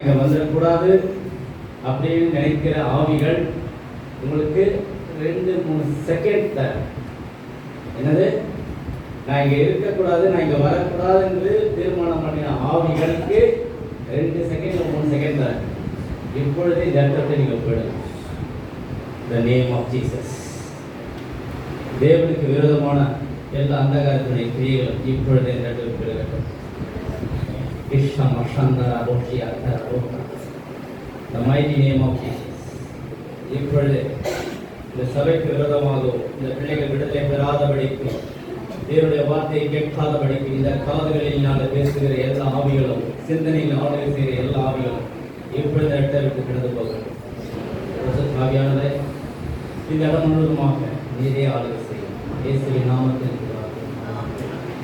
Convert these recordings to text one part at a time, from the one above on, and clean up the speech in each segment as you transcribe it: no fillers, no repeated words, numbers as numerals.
இங்கே வந்துடக்கூடாது அப்படின்னு நினைக்கிற ஆவிகள் உங்களுக்கு 2-3 செகண்ட் தரும். என்னது, நான் இங்கே இருக்கக்கூடாது, நான் இங்கே வரக்கூடாது என்று தீர்மானம் பண்ணின ஆவிகளுக்கு 2 செகண்ட் 3 செகண்ட் தரும். இப்பொழுதே இந்த இடத்தை நீங்கள் போயிடலாம். The name of Jesus. தேவனுக்கு விரோதமான எல்லா அந்தகாரத்துடைய கிரியைகளும் இப்பொழுதே இந்த இடத்தில் போயிடட்டும். The mighty name of Jesus. இப்பொழுது இந்த சபைக்கு விரோதமாகவும் இந்த பிள்ளைகள் விடுதலை பெறாதபடிக்கு தேவனுடைய வார்த்தையை கேட்காதபடிக்கு இந்த காதுகளில் நாங்கள் பேசுகிற எல்லா ஆவிகளும் சிந்தனையில் ஆளுகை செய்கிற எல்லா ஆவிகளும் இப்பொழுது இடத்தை விட்டு கிடந்து போகிறது. ஆவியானதை இந்த இடம் முழுவதுமாக நீரே ஆளுகை செய்யும். இயேசுவின் நாமத்தில்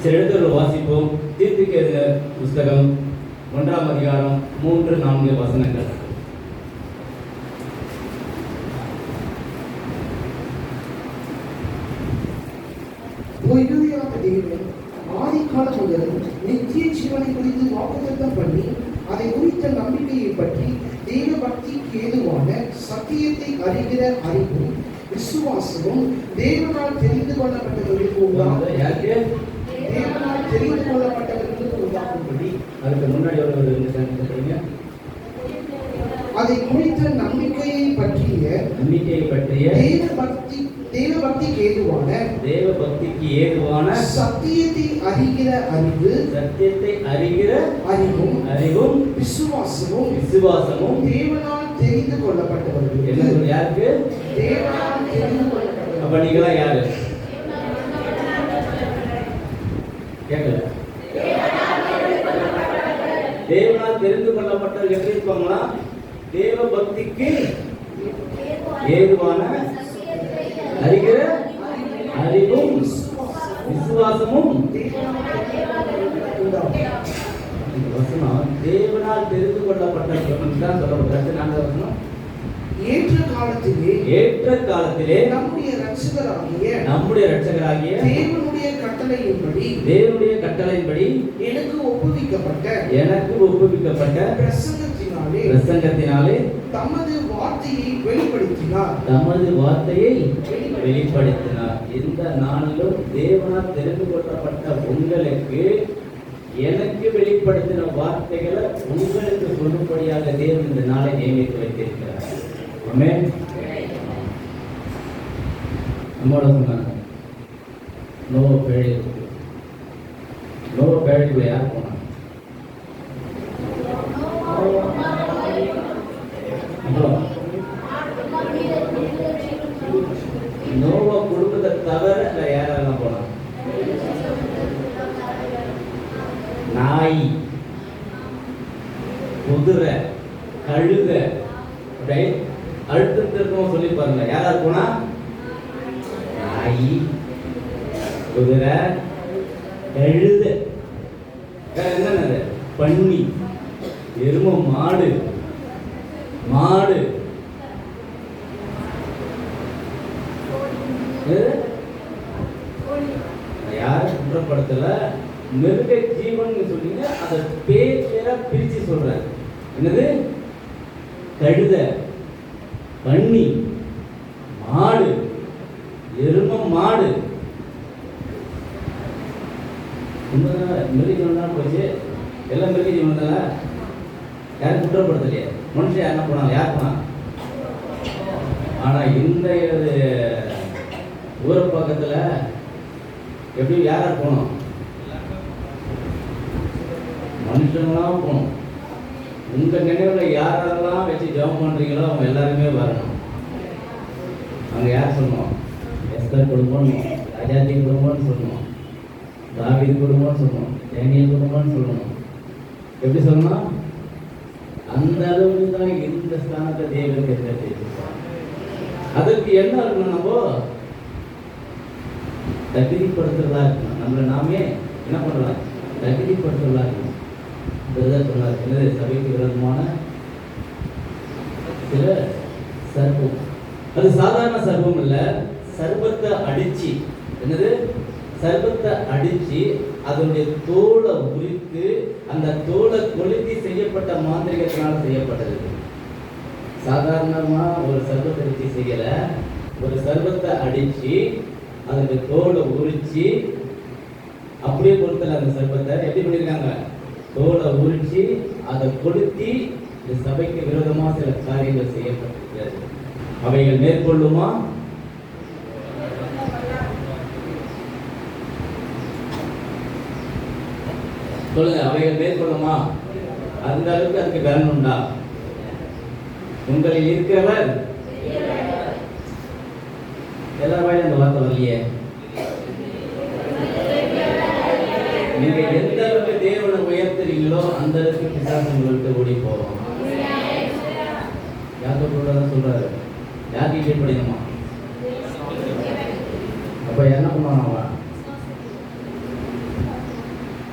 சில எழுத்துக்கள் வாசிப்போம். தீர்த்துக்கேது புஸ்தகம் 1ஆம் அதிகாரம் 3-4 வசனங்கள். ஆதிகாலம் முதல் நித்திய ஜீவனை குறித்து வாக்குத்தத்தம் பண்ணி அதை குறித்த நம்பிக்கையை பற்றி தேவ பக்திக்கு ஏதுவான சத்தியத்தை அறிகிற அறிவும் விசுவாசமும் தேவனால் தெரிந்து கொள்ளப்பட்டவர்களுக்கு உண்டாகும்படி அதுக்கு முன்னாடி அதை குறித்த நம்பிக்கையை பற்றிய தேவ பக்திக்கு ஏதுவான சத்தியத்தை அறிகிற அறிவும் விசுவாசமும் தேவனால் தெரிந்து கொள்ளப்பட்டவர்கள். என்ன யாருக்கு? தேவனால் தெரிந்து கொள்ளப்பட்டவர்கள். அப்ப நீங்களா யாரு? கேட்கல. தேவனால் தெரிந்து கொள்ளப்பட்டவர்கள் எப்படி இருப்பாங்களா? தேவ பக்திக்கு ஏதுவான அறிகிற அறிவும் விசுவாசமும். வசனம் தேவனால் தெரிந்து கொள்ளப்பட்டவர்கள் தான் சொல்லப்பட்டது. நாங்கள் வசனம் ஏற்ற காலத்திலே நம்முடைய இரட்சகராகிய தேவனுடைய கட்டளையின்படி எனக்கு ஒப்புவிக்கப்பட்ட பிரசங்கத்தினாலே தமது வார்த்தையை வெளிப்படுத்தினார். இந்த நாளிலும் தேவனால் தெரிந்து கொள்ளப்பட்ட உங்களுக்கு எனக்கு வெளிப்படுத்தின வார்த்தைகளை உங்களுக்கு சொல்லும்படியாக தேவன் இந்த நாளை நியமித்து வைத்திருக்கிறார். ஆமென். நம்மோட சொன்னாங்க நோ பேழைக்குள்ள யார் போனாங்க? நோவா குடும்பத்தை தவிர யாரெல்லாம் போனாங்க? நாய், குதிரை, கழுத, அழுத்தத்திற்கும் சொல்லி பாருங்க. யாராவது போனா? நாய், குதிரை, கழுத, என்னது, பன்னி, எருமை, மாடு யாரும் குற்றப்படுத்தல. மிருக ஜீவன் சொன்னீங்க, அதை பேர பிரிச்சு சொல்ற. என்னது? கழுத, பன்னி, மாடு, எருமை, மாடு. மிருக ஜீவன் தான் போச்சு. எல்லாம் மிருக ஜீவன் தானே. யாரும் குற்றப்படுத்தலையே. மனுஷன் யாருன்னா போனாங்க? யார் போனாங்க? ஆனா இந்த ஊர பக்கத்துல எப்படி யார் போனோம்? மனுஷங்களாம் போகணும். உங்க நினைவுல யாரெல்லாம் வச்சு ஜெபம் பண்றீங்களோ அவங்க எல்லாருமே வரணும். அவங்க யார் சொல்லணும்? எஸ்தர் குடும்பம், ராஜாதி குடும்பம்னு சொல்லணும், தாவீது குடும்பம்னு சொல்லணும், டேனியல் குடும்பம்னு சொல்லணும். எப்படி சொல்லணும்? அந்த அளவுக்கு தான் இந்த ஸ்தானத்தை தேவனுக்கு ஏற்படுத்தியிருப்பாங்க. அதற்கு என்ன இருக்கணும்? நம்ம தகுதிப்படுத்துறதா இருக்கணும். நம்மளை நாமே என்ன பண்ணலாம்? தகுதிப்படுத்துறதா இருக்கணும். சொன்னார். என்னது? சபைக்கு விரோதமான சில சர்ப்பம். அது சாதாரண சர்ப்பம் இல்ல, சர்ப்பத்தை அடிச்சு. என்னது? சர்ப்பத்தை அடிச்சு அதனுடைய தோலை உரித்து அந்த தோலை கொளுத்தி செய்யப்பட்ட மாந்திரிகத்தினால் செய்யப்பட்டது. சாதாரணமா ஒரு சர்பத்தை வச்சு செய்யல. ஒரு சர்பத்தை அடிச்சு அதுக்கு தோலை உரிச்சு அப்படியே கொடுத்தல. அந்த சர்பத்தை எப்படி பண்ணியிருக்காங்க? தோலை உரிச்சு அதை கொளுத்தி இந்த சபைக்கு விரோதமா சில காரியங்கள் செய்யப்பட்டிருக்கிறது. அவைகள் மேற்கொள்ளுமா? சொல்லுங்க, அவைகள் மேற்கொள்ளுமா? அந்த அளவுக்கு அதுக்கு பலன் உண்டா? உங்களில் இருக்கிறவர் எல்லா வாயிலும் அந்த வார்த்தை வரலையே. நீங்க எந்த அளவுக்கு தேவனை உயர்த்துறீங்களோ அந்த அளவுக்கு பிசாசு உங்கள்கிட்ட ஓடி போவோம். யாக்கோபுதான் சொல்றாரு, யாருக்கு கீழ்ப்படியணுமா? அப்ப என்ன பண்ணுவான்?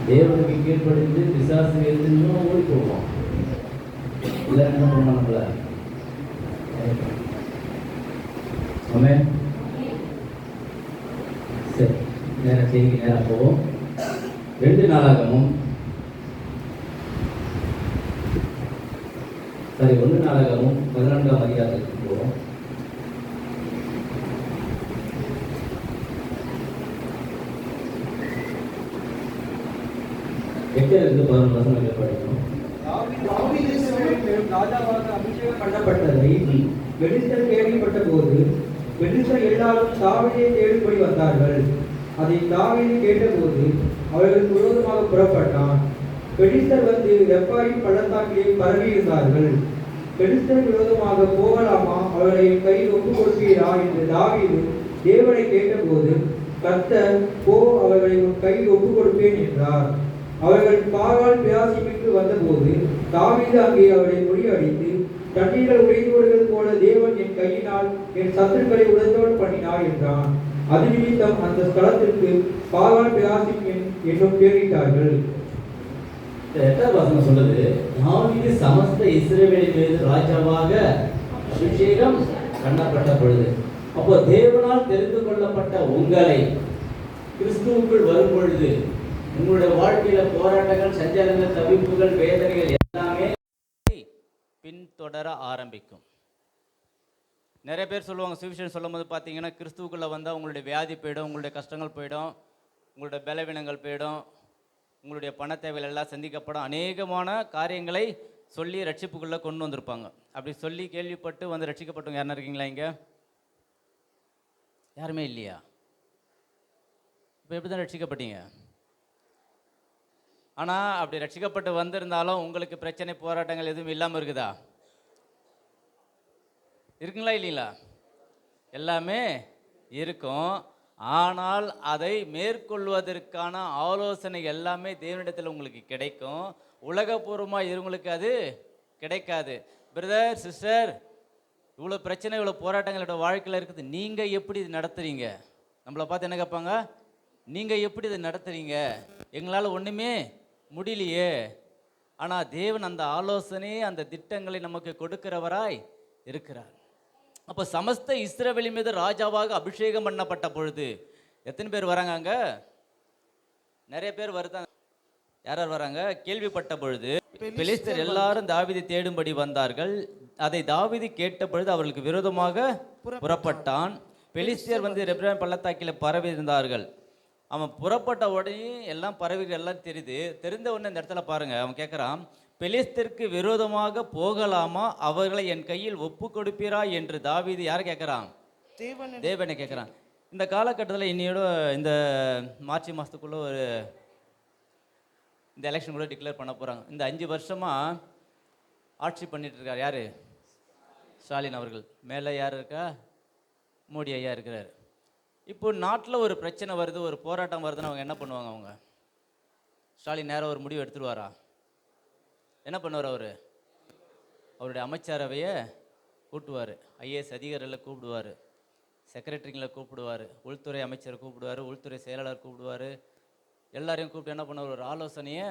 தேவனுக்கு கீழ்ப்படிந்து பிசாசு எழுதுன்னு ஓடி போவோம். இல்லை என்ன பண்ணுவோம் நம்மள? ஆமென். சரி, நேரம் செய்திக்கு நேரம் போவோம். 2 நாளாகமும் 1 நாளாகமும் 14ஆம் அதிகாரத்துக்கு போவோம். எட்டிலிருந்து 11 வசனங்கள் படிக்கணும். ராஜாவாக அபிஷேகம் பண்ணப்பட்டதை பெலிஸ்தர் கேள்விப்பட்ட போது பெலிஸ்தர் எல்லாரும் தாவீதை தேடும்படி வந்தார்கள். அதை தாவீது கேட்டபோது அவர்களுக்கு விரோதமாக புறப்பட்டான். பெலிஸ்தர் வந்து ரெப்பாயின் பள்ளத்தாக்கிலே பரவி இருந்தார்கள். பெலிஸ்தர் விரோதமாக போகலாமா, அவர்களை என் கையில் ஒப்புக் கொடுப்பீரா என்று தாவீது தேவனை கேட்டபோது கர்த்தர், போ, அவர்களை உன் கையில் ஒப்புக் கொடுப்பேன் என்றார். அவர்கள் பாகால் பியாசிமிக்கு வந்தபோது தாவீது அங்கே அவரை முறியடித்து, தண்ணீர்கள் உடைந்து வருகிறது போல தேவன் என் கையினால் என் சத்துருக்களை உடைந்தோடு பண்ணினார் என்றான். அது நிமித்தம் அந்த ஸ்தலத்திற்கு பாகால் பியாசிம் என்னும் பெயரிட்டார்கள். 8ஆம் வசனம் சொல்லுது, தாவீது சமஸ்த இஸ்ரவேலின் மீது ராஜாவாக அபிஷேகம் பண்ணப்பட்ட பொழுது. அப்போ தேவனால் தெரிந்து கொள்ளப்பட்ட உங்களை கிறிஸ்துவுக்குள் வரும் பொழுது உங்களுடைய வாழ்க்கையில போராட்டங்கள், சஞ்சலங்கள், தவிப்புகள், வேதனைகள் எல்லாமே பின்தொடர ஆரம்பிக்கும். நிறைய பேர் சொல்லுவாங்க, சுவிசேஷம் சொல்லும் போது பார்த்தீங்கன்னா, கிறிஸ்துவுக்குள்ளே வந்தால் உங்களுடைய வியாதி போயிடும், உங்களுடைய கஷ்டங்கள் போயிடும், உங்களுடைய பலவீனங்கள் போயிடும், உங்களுடைய பண தேவைகள் எல்லாம் சந்திக்கப்படும், அநேகமான காரியங்களை சொல்லி ரட்சிப்புக்குள்ளே கொண்டு வந்திருப்பாங்க. அப்படி சொல்லி கேள்விப்பட்டு வந்து ரட்சிக்கப்பட்டவங்க யாருன்னா இருக்கீங்களா? இங்கே யாருமே இல்லையா? இப்போ எப்படி தான் ரட்சிக்கப்பட்டீங்க? ஆனால் அப்படி ரட்சிக்கப்பட்டு வந்திருந்தாலும் உங்களுக்கு பிரச்சனை, போராட்டங்கள் எதுவும் இல்லாமல் இருக்குதா? இருக்குங்களா இல்லைங்களா? எல்லாமே இருக்கும். ஆனால் அதை மேற்கொள்வதற்கான ஆலோசனை எல்லாமே தேவனிடத்தில் உங்களுக்கு கிடைக்கும். உலகபூர்வமாக இருவங்களுக்கு அது கிடைக்காது. பிரதர், சிஸ்டர், இவ்வளோ பிரச்சனை, இவ்வளோ போராட்டங்களோட வாழ்க்கையில் இருக்குது, நீங்கள் எப்படி இது நடத்துறீங்க? நம்மளை பார்த்து என்ன கேட்பாங்க? நீங்கள் எப்படி இதை நடத்துறீங்க? எங்களால் ஒன்றுமே முடியலையே. ஆனால் தேவன் அந்த ஆலோசனை, அந்த திட்டங்களை நமக்கு கொடுக்கிறவராய் இருக்கிறார். அப்போ சமஸ்த இஸ்ரவேல் மீது ராஜாவாக அபிஷேகம் பண்ணப்பட்ட பொழுது எத்தனை பேர் வராங்க? அங்கே நிறைய பேர் வருதாங்க. யார் யார் வராங்க? கேள்விப்பட்ட பொழுது பெலிஸ்தர் எல்லாரும் தாவீதை தேடும்படி வந்தார்கள். அதை தாவீது கேட்ட பொழுது அவர்களுக்கு விரோதமாக புறப்பட்டான். பெலிஸ்தியர் வந்து ரெப்ராயிம் பள்ளத்தாக்கில் பரவி இருந்தார்கள். அவன் புறப்பட்ட உடனே எல்லாம் பறவைகள் எல்லாம் தெரிந்த உடனே இந்த இடத்துல பாருங்க, அவன் கேட்குறான், பெலிஸ்தருக்கு விரோதமாக போகலாமா, அவர்களை என் கையில் ஒப்பு கொடுப்பீரா என்று தாவீது யாரை கேட்குறான்? தேவனை கேட்குறான். இந்த காலகட்டத்தில் இன்னையோட இந்த மார்ச் மாதத்துக்குள்ளே இந்த எலெக்ஷன் கூட டிக்ளேர் பண்ண போகிறாங்க. இந்த 5 வருஷமாக ஆட்சி பண்ணிட்டு இருக்கார் யார்? ஸ்டாலின் அவர்கள். மேலே யார் இருக்கா? மோடி ஐயா இருக்கிறார். இப்போ நாட்டில் ஒரு பிரச்சனை வருது, ஒரு போராட்டம் வருதுன்னு அவங்க என்ன பண்ணுவாங்க? அவங்க ஸ்டாலின் நேரம் ஒரு முடிவு எடுத்துருவாரா? என்ன பண்ணுவார்? அவருடைய அமைச்சரவையை கூட்டுவார், ஐஏஎஸ் அதிகாரிகளை கூப்பிடுவார், செக்ரட்டரிங்களை கூப்பிடுவார், உள்துறை அமைச்சரை கூப்பிடுவார், உள்துறை செயலாளர் கூப்பிடுவார், எல்லாரையும் கூப்பிட்டு என்ன பண்ணுவார்? ஒரு ஆலோசனையை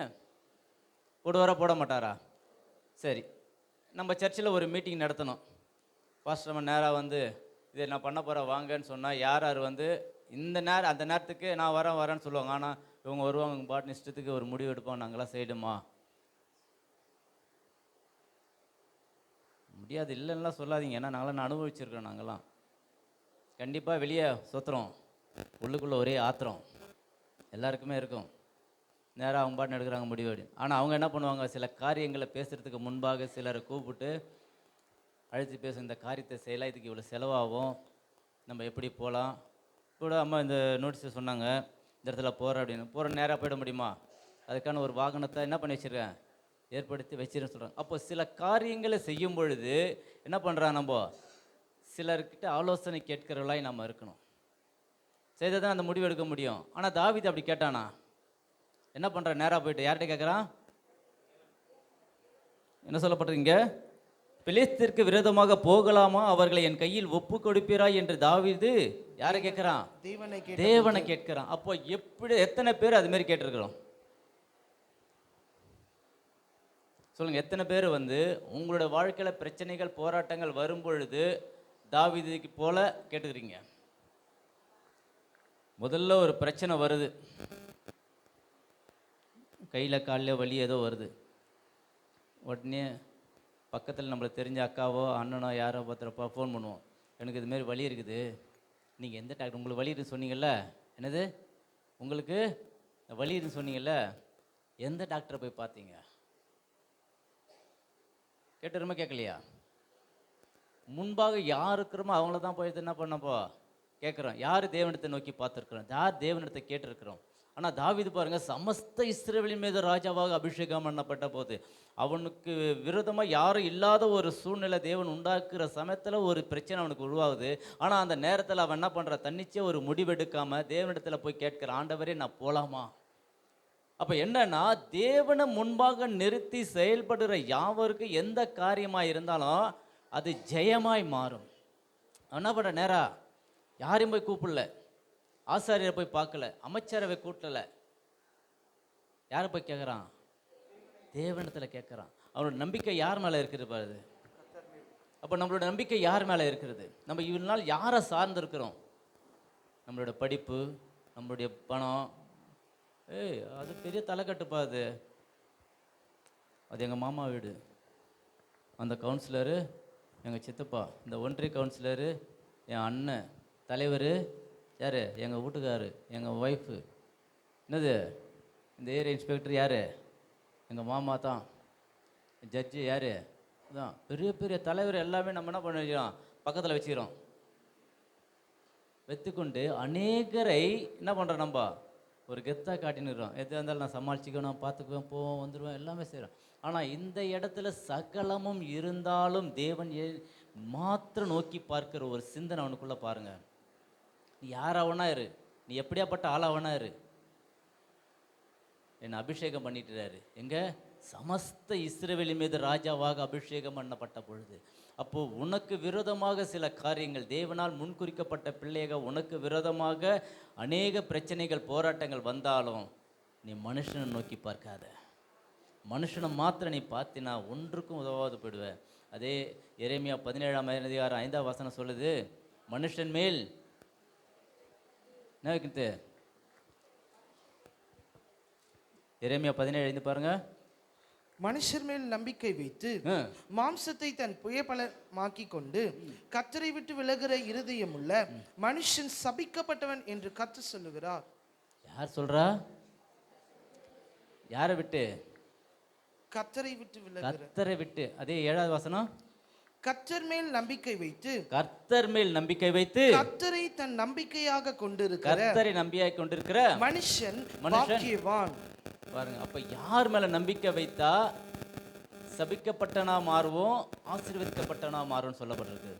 போடுவாரா போட மாட்டாரா? சரி, நம்ம சர்ச்சில் ஒரு மீட்டிங் நடத்தணும். பாஸ்டர் நம்ம நேராக வந்து இதை நான் பண்ண போகிறேன் வாங்கன்னு சொன்னால் யார் யார் வந்து அந்த நேரத்துக்கு நான் வரேன்னு சொல்லுவாங்க. ஆனால் இவங்க வருவாங்க, பாட்டு இஷ்டத்துக்கு ஒரு முடிவு எடுப்போம், நாங்களாம் செய்யணுமா? முடியாது இல்லைன்னா சொல்லாதீங்க, ஏன்னா நாங்களாம் அனுபவிச்சிருக்கோம். நாங்களாம் கண்டிப்பாக வெளியே சுற்றுறோம், உள்ளுக்குள்ளே ஒரே ஆத்திரம் எல்லாருக்குமே இருக்கும். நேராக அவங்க பாட்டு எடுக்கிறாங்க முடிவு. ஆனால் அவங்க என்ன பண்ணுவாங்க, சில காரியங்களை பேசுகிறதுக்கு முன்பாக சிலரை கூப்பிட்டு அழைச்சி பேசும், இந்த காரியத்தை செய்யலாம், இதுக்கு இவ்வளோ செலவாகும், நம்ம எப்படி போகலாம். கூட அம்மா இந்த நோட்டீஸை சொன்னாங்க, இந்த இடத்துல போகிற அப்படின்னு. போகிற நேராக போயிட முடியுமா? அதுக்கான ஒரு வாகனத்தை என்ன பண்ணி வச்சுருக்கேன், ஏற்படுத்தி வச்சிருன்னு சொல்கிறாங்க. அப்போ சில காரியங்களை செய்யும் பொழுது என்ன பண்ணுறாங்க, நம்ம சிலர்கிட்ட ஆலோசனை கேட்கிறவர்களாய் நம்ம இருக்கணும். செய்தால் தான் அந்த முடிவு எடுக்க முடியும். ஆனால் தாவீது அப்படி கேட்டானா? என்ன பண்ணுற, நேராக போயிட்டு யார்கிட்ட கேட்குறான்? என்ன சொல்லப்படுறீங்க? பெலிஸ்தருக்கு விரோதமாக போகலாமா, அவர்களை என் கையில் ஒப்பு கொடுப்பீராய் என்று தாவீது யாரை கேட்குறான்? தேவனை கேட்கிறான். அப்போ எப்படி எத்தனை பேர் அது மாதிரி கேட்டிருக்கிறோம் சொல்லுங்க? எத்தனை பேர் உங்களோட வாழ்க்கையில் பிரச்சனைகள் போராட்டங்கள் வரும் பொழுது தாவீதுக்கு போல கேட்டுக்கிறீங்க? முதல்ல ஒரு பிரச்சனை வருது, கையில் காலில் வலி ஏதோ வருது, உடனே பக்கத்தில் நம்மளுக்கு தெரிஞ்ச அக்காவோ அண்ணனோ யாரோ பார்த்துறப்பா ஃபோன் பண்ணுவோம், எனக்கு இதுமாரி வலி இருக்குது, நீங்கள் எந்த டாக்டர், உங்களுக்கு வலி இருக்குன்னு சொன்னீங்கல்ல, என்னது உங்களுக்கு வலி இருக்குன்னு சொன்னீங்கல்ல, எந்த டாக்டரை போய் பார்த்தீங்க? கேட்டுருமா கேட்கலையா? முன்பாக யார் இருக்கிறோமோ அவங்கள தான் போய் என்ன பண்ணப்போ கேட்குறோம். யார் தேவனிடத்தை நோக்கி பார்த்துருக்குறோம், யார் தேவனிடத்தை கேட்டிருக்கிறோம். ஆனால் தாவீது பாருங்க, சமஸ்த இஸ்ரவேலின் மீது ராஜாவாக அபிஷேகம் பண்ணப்பட்ட போது அவனுக்கு விரோதமாக யாரும் இல்லாத ஒரு சூழ்நிலை தேவன் உண்டாக்குற சமயத்தில் ஒரு பிரச்சனை அவனுக்கு உருவாகுது. ஆனால் அந்த நேரத்தில் அவன் என்ன பண்ணுற, தன்னிச்சே ஒரு முடிவெடுக்காமல் தேவனிடத்தில் போய் கேட்குற, ஆண்டவரே நான் போகலாமா? அப்போ என்னன்னா, தேவனை முன்பாக நிறுத்தி செயல்படுகிற யாவருக்கும் எந்த காரியமாக இருந்தாலும் அது ஜெயமாய் மாறும். என்ன பண்ணுற, நேரா யாரையும் போய் கூப்பிடல, ஆசாரியரை போய் பார்க்கல, அமைச்சரவை கூட்டல, யாரை போய் கேட்குறான்? தேவனிடத்தில் கேட்குறான். அவனோட நம்பிக்கை யார் மேலே இருக்கிறது பாருது. அப்போ நம்மளோட நம்பிக்கை யார் மேலே இருக்கிறது? நம்ம இவ்வளோ நாள் யாரை சார்ந்திருக்கிறோம்? நம்மளோட படிப்பு, நம்மளுடைய பணம், அது பெரிய தலைக்கட்டுப்பா. அது எங்கள் மாமா வீடு, அந்த கவுன்சிலரு எங்கள் சித்தப்பா, இந்த ஒன்றிய கவுன்சிலரு என் அண்ணன், தலைவர் யார், எங்கள் வீட்டுக்காரு, எங்கள் ஒய்ஃபு, என்னது இந்த ஏரியா இன்ஸ்பெக்டர் யார், எங்கள் மாமா தான், ஜட்ஜு யார் தான். பெரிய பெரிய தலைவர் எல்லாமே நம்ம என்ன பண்ண வச்சுக்கிறோம், பக்கத்தில் வச்சுக்கிறோம். வைத்துக்கொண்டு அநேகரை என்ன பண்ணுறோம், நம்ம ஒரு கெத்தாக காட்டினுக்கிறோம். எது இருந்தாலும் நான் சமாளிச்சுக்கணும், பார்த்துக்குவேன், போவோம், வந்துடுவேன், எல்லாமே செய்கிறோம். ஆனால் இந்த இடத்துல சகலமும் இருந்தாலும் தேவன் மாத்திரம் நோக்கி பார்க்குற ஒரு சிந்தனை அவனுக்குள்ளே பாருங்கள். நீ யாராவனா இரு, நீ எப்படியாப்பட்ட ஆளாவனா இரு, என்னை அபிஷேகம் பண்ணிட்டுறாரு. எங்க சமஸ்த இஸ்ரவேலின் மீது ராஜாவாக அபிஷேகம் பண்ணப்பட்ட பொழுது, அப்போது உனக்கு விரோதமாக சில காரியங்கள், தேவனால் முன்குறிக்கப்பட்ட பிள்ளையாக உனக்கு விரோதமாக அநேக பிரச்சனைகள் போராட்டங்கள் வந்தாலும் நீ மனுஷனை நோக்கி பார்க்காத. மனுஷனை மாத்திரம் நீ பார்த்தினா ஒன்றுக்கும் உதவாது போயிடுவ. அதே எரேமியா 17:5 சொல்லுது, மனுஷன் மேல் என்ன வைக்கிறது? எரேமியா 17:5 பாருங்க. மனுஷர் மேல் நம்பிக்கை வைத்து மாம்சத்தை தன் புயபலமாக்கி கொண்டு கர்த்தரை விட்டு விலகுற இருதயமுள்ள மனுஷன் சபிக்கப்பட்டவன் என்று கர்த்தர் சொல்லுகிறார். யார் சொல்றா? யாரை விட்டு? கர்த்தரை விட்டு விலகுற. கர்த்தரை விட்டு. அதே 7வது வசனம், கர்த்தர் மேல் நம்பிக்கை வைத்து, கர்த்தர் மேல் நம்பிக்கை வைத்து கர்த்தரை தன் நம்பிக்கையாக கொண்டிருக்கிற, கர்த்தரை நம்பிக்கையாக கொண்டிருக்கிற மனுஷன் பாக்கியவான். பாருங்க, அப்ப யார் மேல நம்பிக்கை வைத்தா சபிக்கப்பட்டனா மாறுவோம், ஆசீர்வதிக்கப்பட்டனா மாறும் சொல்லப்பட்டிருக்கு.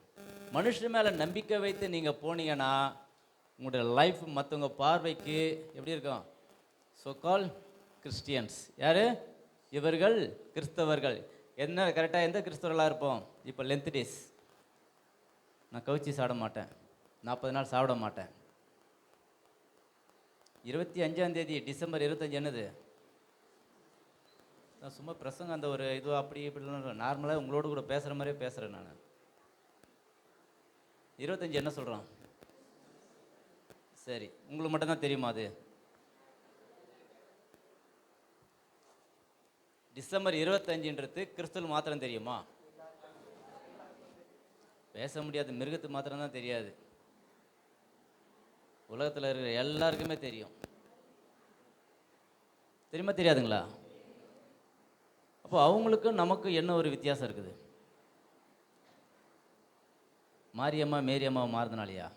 மனுஷன் மேல நம்பிக்கை வைத்து நீங்க போனீங்கன்னா உங்களுடைய லைஃப் மற்றவங்க பார்வைக்கு எப்படி இருக்கும்? சோகால் கிறிஸ்டியன்ஸ், யாரு இவர்கள்? கிறிஸ்தவர்கள். என்ன கரெக்டாக எந்த கிறிஸ்தவர்களாக இருப்போம்? இப்போ லென்த் டேஸ், நான் கவுச்சி சாப்பிட மாட்டேன், 40 நாள் சாப்பிட மாட்டேன். 25ஆம் தேதி டிசம்பர் 25 என்னது? நான் சும்மா பிரசங்க அந்த ஒரு இது அப்படி இப்படிலாம் நார்மலாக உங்களோட கூட பேசுகிற மாதிரியே பேசுகிறேன் நான். 25 என்ன சொல்கிறான்? சரி, உங்களுக்கு மட்டும்தான் தெரியுமா அது? டிசம்பர் 25ன்றது கிறிஸ்துவ மாத்திரம் தெரியுமா? பேச முடியாது, மிருகத்துக்கு மாத்திரம்தான் தெரியாது. உலகத்தில் இருக்கிற எல்லாருக்குமே தெரியும். தெரியுமா தெரியாதுங்களா? அப்போ அவங்களுக்கும் நமக்கு என்ன ஒரு வித்தியாசம் இருக்குது? மாரியம்மா மேரியம்மா மாறுதுனாலையா?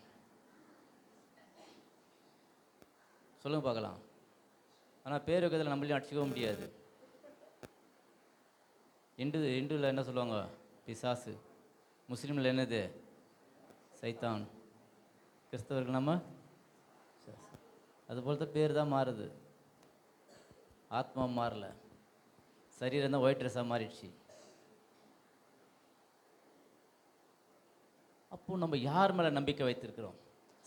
சொல்லுங்க பார்க்கலாம். ஆனால் பேர் வைக்கிறதுல நம்மளையும் அடிச்சுக்கவும் முடியாது. இந்துவில் என்ன சொல்லுவாங்க? பிசாசு. முஸ்லீமில் என்னது? சைத்தான். கிறிஸ்தவர்கள் நம்ம அதுபோல் தான் பேர் தான் மாறுது, ஆத்மா மாறல. சரீரம் தான் ஒயிட் ட்ரெஸ்ஸாக மாறிடுச்சு. அப்போ நம்ம யார் மேலே நம்பிக்கை வைத்திருக்கிறோம்?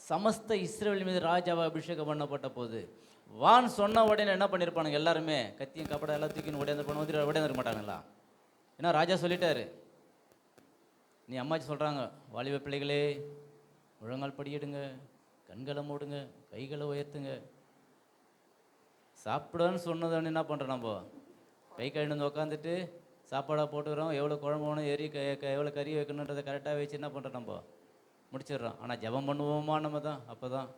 சமஸ்த இஸ்ரவேல் மீது ராஜாவை அபிஷேகம் பண்ணப்பட்ட போது வான் சொன்ன உடனே என்ன பண்ணியிருப்பானுங்க? எல்லாருமே கத்தியும் கப்படம் எல்லாம் தூக்கின்னு உடையாந்துருக்க மாட்டானுங்களா? ஏன்னா ராஜா சொல்லிட்டாரு. நீ அம்மாச்சி சொல்கிறாங்க, வாலிப பிள்ளைகளே முழங்கால் படியிடுங்க, கண்களை மூடுங்க, கைகளை உயர்த்துங்க. சாப்பிடுன்னு சொன்னதானே என்ன பண்ணுறோம்? நம்ம கை கழுந்து வந்து உக்காந்துட்டு சாப்பாடாக போட்டுக்கிறோம். எவ்வளோ குழம்பு வேணும், எவ்வளோ கறி வைக்கணுன்றதை கரெக்டாக வச்சு என்ன பண்ணுறோம்? நம்ம முடிச்சிடுறோம். ஆனால் ஜெபம் பண்ணுவோமா? நம்ம தான். அப்போ தான்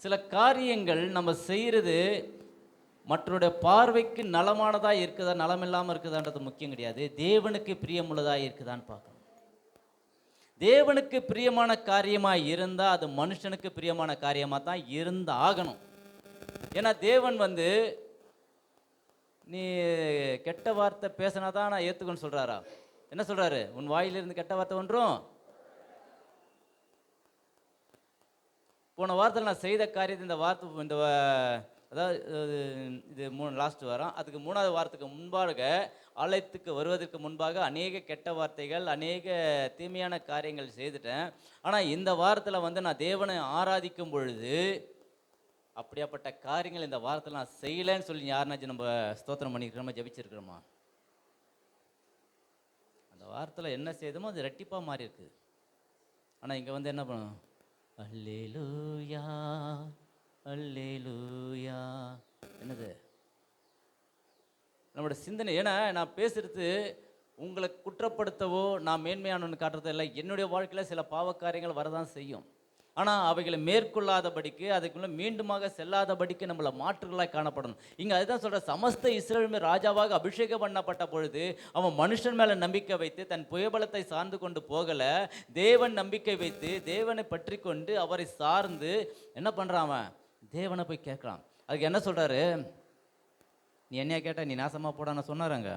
சில காரியங்கள் நம்ம செய்கிறது மற்றவருடைய பார்வைக்கு நலமானதாக இருக்குதா நலம் இல்லாமல் இருக்குதான்றது முக்கியம் கிடையாது. தேவனுக்கு பிரியமுள்ளதாக இருக்குதான்னு பார்க்கணும். தேவனுக்கு பிரியமான காரியமாக இருந்தால் அது மனுஷனுக்கு பிரியமான காரியமாக தான் இருந்து ஆகணும். ஏன்னா தேவன் நீ கெட்ட வார்த்தை பேசினா தான் நான் ஏற்றுக்கணும்னு சொல்கிறாரா? என்ன சொல்கிறாரு? உன் வாயிலிருந்து கெட்ட வார்த்தை ஒன்றும். போன வாரத்தில் நான் செய்த காரியத்தை இந்த அதாவது இது லாஸ்ட் வாரம், அதுக்கு 3வது வாரத்துக்கு முன்பாக ஆலயத்துக்கு வருவதற்கு முன்பாக அநேக கெட்ட வார்த்தைகள், அநேக தீமையான காரியங்கள் செய்துட்டேன். ஆனால் இந்த வாரத்தில் நான் தேவனை ஆராதிக்கும் பொழுது அப்படியாப்பட்ட காரியங்கள் இந்த வாரத்தில் நான் செய்யலைன்னு சொல்லி யாருனாச்சும் நம்ம ஸ்தோத்திரம் பண்ணிக்கிறோமா, ஜெபிச்சிருக்கிறோமா? அந்த வாரத்தில் என்ன செய்தோமோ அது ரெட்டிப்பாக மாறி இருக்கு. ஆனால் இங்கே என்ன பண்ணும்? அல்லேலூயா அல்லேலூயா. என்னது நம்மளோட சிந்தனை? ஏன்னா நான் பேசுறது உங்களை குற்றப்படுத்தவோ நான் மேன்மையானவன்னு காட்டுறதோ இல்லை. என்னுடைய வாழ்க்கையில் சில பாவக்காரியங்கள் வரதான் செய்யும். ஆனால் அவைகளை மேற்கொள்ளாதபடிக்கு, அதுக்குள்ளே மீண்டுமாக செல்லாதபடிக்கு நம்மளை மாற்றுகளாக காணப்படணும். இங்கே அதுதான் சொல்கிற, சமஸ்த இஸ்ரவேல் ராஜாவாக அபிஷேகம் பண்ணப்பட்ட பொழுது அவன் மனுஷன் மேலே நம்பிக்கை வைத்து தன் புயபலத்தை சார்ந்து கொண்டு போகலை. தேவன் நம்பிக்கை வைத்து தேவனை பற்றி கொண்டு அவரை சார்ந்து என்ன பண்ணுறான்? அவன் தேவனை போய் கேட்குறான். அதுக்கு என்ன சொல்கிறாரு? நீ என்னையா கேட்ட, நீ நாசமாக போடான்னு சொன்னாரங்க,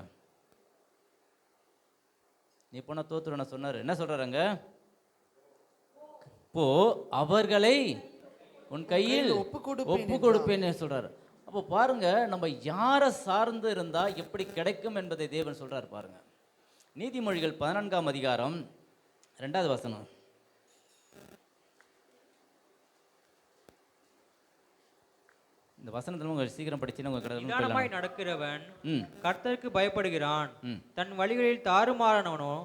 நீ போன தோத்துருன்னு சொன்னார். என்ன சொல்கிறாருங்க? இப்போ அவர்களை உன் கையில் ஒப்பு கொடுப்பேன்னு சொல்றாரு. அப்போ பாருங்க, நம்ம யாரை சார்ந்து இருந்தா எப்படி கிடைக்கும் என்பதை தேவன் சொல்றாரு பாருங்க. நீதிமொழிகள் 14ஆம் அதிகாரம் 2வது வசனம். இந்த வசனத்துல உங்க சீக்கிரம் படிச்சீங்கன்னா உங்க நிதானமாய் நடக்கிறவன் கர்த்தருக்கு பயப்படுகிறான், தன் வழிகளில் தாறுமாறானவனோ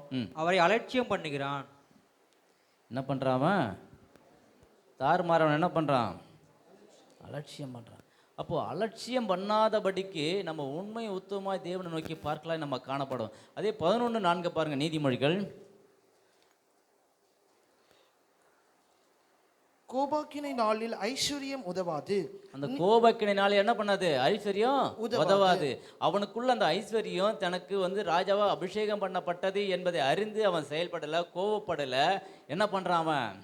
அவரை அலட்சியம் பண்ணுகிறான். என்ன பண்ணுறான்? தாறுமாறவன் என்ன பண்ணுறான்? அலட்சியம் பண்ணுறான். அப்போது அலட்சியம் பண்ணாதபடிக்கு நம்ம உண்மை உத்தமமாய் தேவனை நோக்கி பார்க்கலாம், நம்ம காணப்படும். அதே 11:4 பாருங்க, நீதிமொழிகள். கோபாக்கினை நாளில் ஐஸ்வர்யம் உதவாது. அந்த கோபாக்கினை நாளில் என்ன பண்ணாது? ஐஸ்வர்யம் உதவாது. அவனுக்குள்ள அந்த ஐஸ்வர்யம் தனக்கு ராஜாவா அபிஷேகம் பண்ணப்பட்டது என்பதை அறிந்து அவன் செயல்படலை, கோவப்படலை. என்ன பண்ணுறான்? அவன்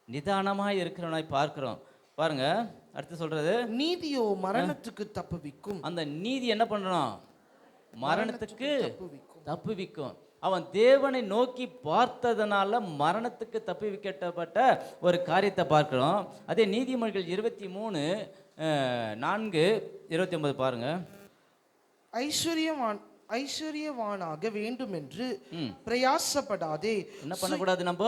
நிதானமாக இருக்கிறவனாய் பார்க்கிறோம். பாருங்க அடுத்து சொல்றது, நீதியோ மரணத்துக்கு தப்புவிக்கும். அந்த நீதி என்ன பண்ணணும்? மரணத்துக்கு தப்புவிக்கும். அவன் தேவனை நோக்கி பார்த்ததனால மரணத்துக்கு தப்புவிக்கப்பட்ட ஒரு காரியத்தை பார்க்கிறோம். அதே நீதிமொழிகள் 23:4-29 பாருங்க. ஐஸ்வர்யவானாக வேண்டும் என்று பிரயாசப்படாதே. என்ன பண்ணக்கூடாது? நம்ம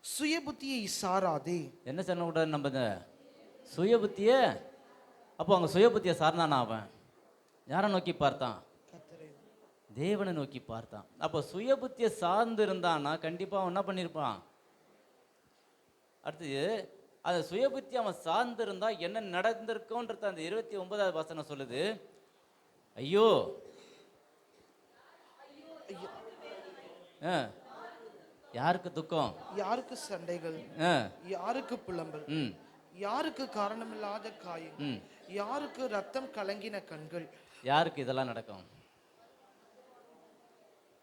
சுய புத்தியை சாராதே. என்ன சொல்லக்கூடாது? நம்ம சுய புத்திய. அப்போ அவங்க சுய புத்தியை சார்ந்தானா? அவன் யாரை நோக்கி பார்த்தான்? தேவனை நோக்கி பார்த்தான். அப்போ சுய புத்தியை சார்ந்து இருந்தான்னா கண்டிப்பாக அவன் என்ன பண்ணியிருப்பான்? அடுத்தது அந்த சுய புத்தி அவன் சார்ந்து இருந்தா என்ன நடந்திருக்கும்ன்றது அந்த 29வது வசனம் சொல்லுது. ஐயோ ஐயா, ஆ, யாருக்கு துக்கம்? யாருக்கு சண்டைகள், ஆ, யாருக்கு புலம்பல், ம், யாருக்கு காரணமில்லாத காயங்கள், ம். யாருக்கு ரத்தம் கலங்கின கண்கள். யாருக்கு இதெல்லாம் நடக்கும்?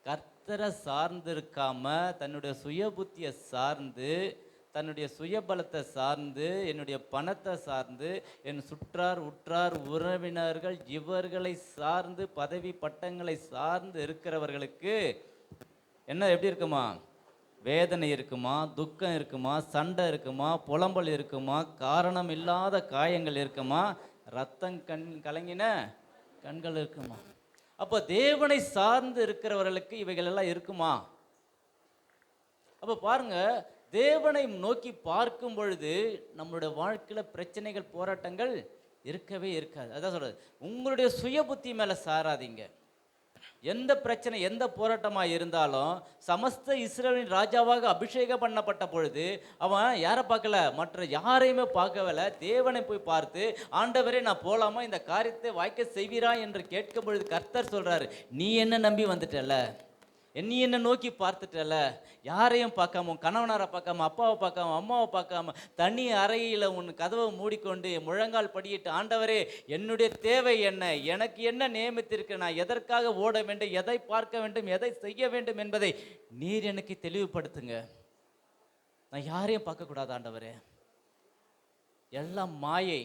கர்த்தரை சார்ந்து இருக்காம தன்னுடைய சுய புத்தியை சார்ந்து, தன்னுடைய சுயபலத்தை சார்ந்து, என்னுடைய பணத்தை சார்ந்து, என் சுற்றார் உற்றார் உறவினர்கள் இவர்களை சார்ந்து, பதவி பட்டங்களை சார்ந்து இருக்கிறவர்களுக்கு என்ன எப்படி இருக்குமா? வேதனை இருக்குமா, துக்கம் இருக்குமா, சண்டை இருக்குமா, புலம்பல் இருக்குமா, காரணம் இல்லாத காயங்கள் இருக்குமா, ரத்தம் கலங்கின கண்கள் இருக்குமா? அப்போ தேவனை சார்ந்து இருக்கிறவர்களுக்கு இவைகள் எல்லாம் இருக்குமா? அப்போ பாருங்க, தேவனை நோக்கி பார்க்கும் பொழுது நம்மளுடைய வாழ்க்கையில பிரச்சனைகள் போராட்டங்கள் இருக்கவே இருக்காது. அதான் சொல்றது, உங்களுடைய சுய புத்தி மேல சாராதீங்க. எந்த பிரச்சனை எந்த போராட்டமாக இருந்தாலும் சமஸ்த இஸ்ரவேலின் ராஜாவாக அபிஷேகம் பண்ணப்பட்ட பொழுது அவன் யாரை பார்க்கல, மற்ற யாரையுமே பார்க்கவில்லை. தேவனை போய் பார்த்து, ஆண்டவரே நான் போலாமா, இந்த காரியத்தை வாய்க்க செய்வீரா என்று கேட்கும் பொழுது கர்த்தர் சொல்றாரு, நீ என்ன நம்பி வந்துட்டல, நீ என்ன நோக்கி பார்த்துட்டல, யாரையும் பார்க்காம, உன் கணவனாரை பார்க்காம, அப்பாவை பார்க்காம, அம்மாவை பார்க்காம, தனி அறையில் உன் கதவை மூடிக்கொண்டு முழங்கால் படியிட்டு, ஆண்டவரே என்னுடைய தேவை என்ன, எனக்கு என்ன நியமித்திருக்கு, நான் எதற்காக ஓட வேண்டும், எதை பார்க்க வேண்டும், எதை செய்ய வேண்டும் என்பதை நீர் எனக்கு தெளிவுபடுத்துங்க. நான் யாரையும் பார்க்கக்கூடாது ஆண்டவரே, எல்லாம் மாயை,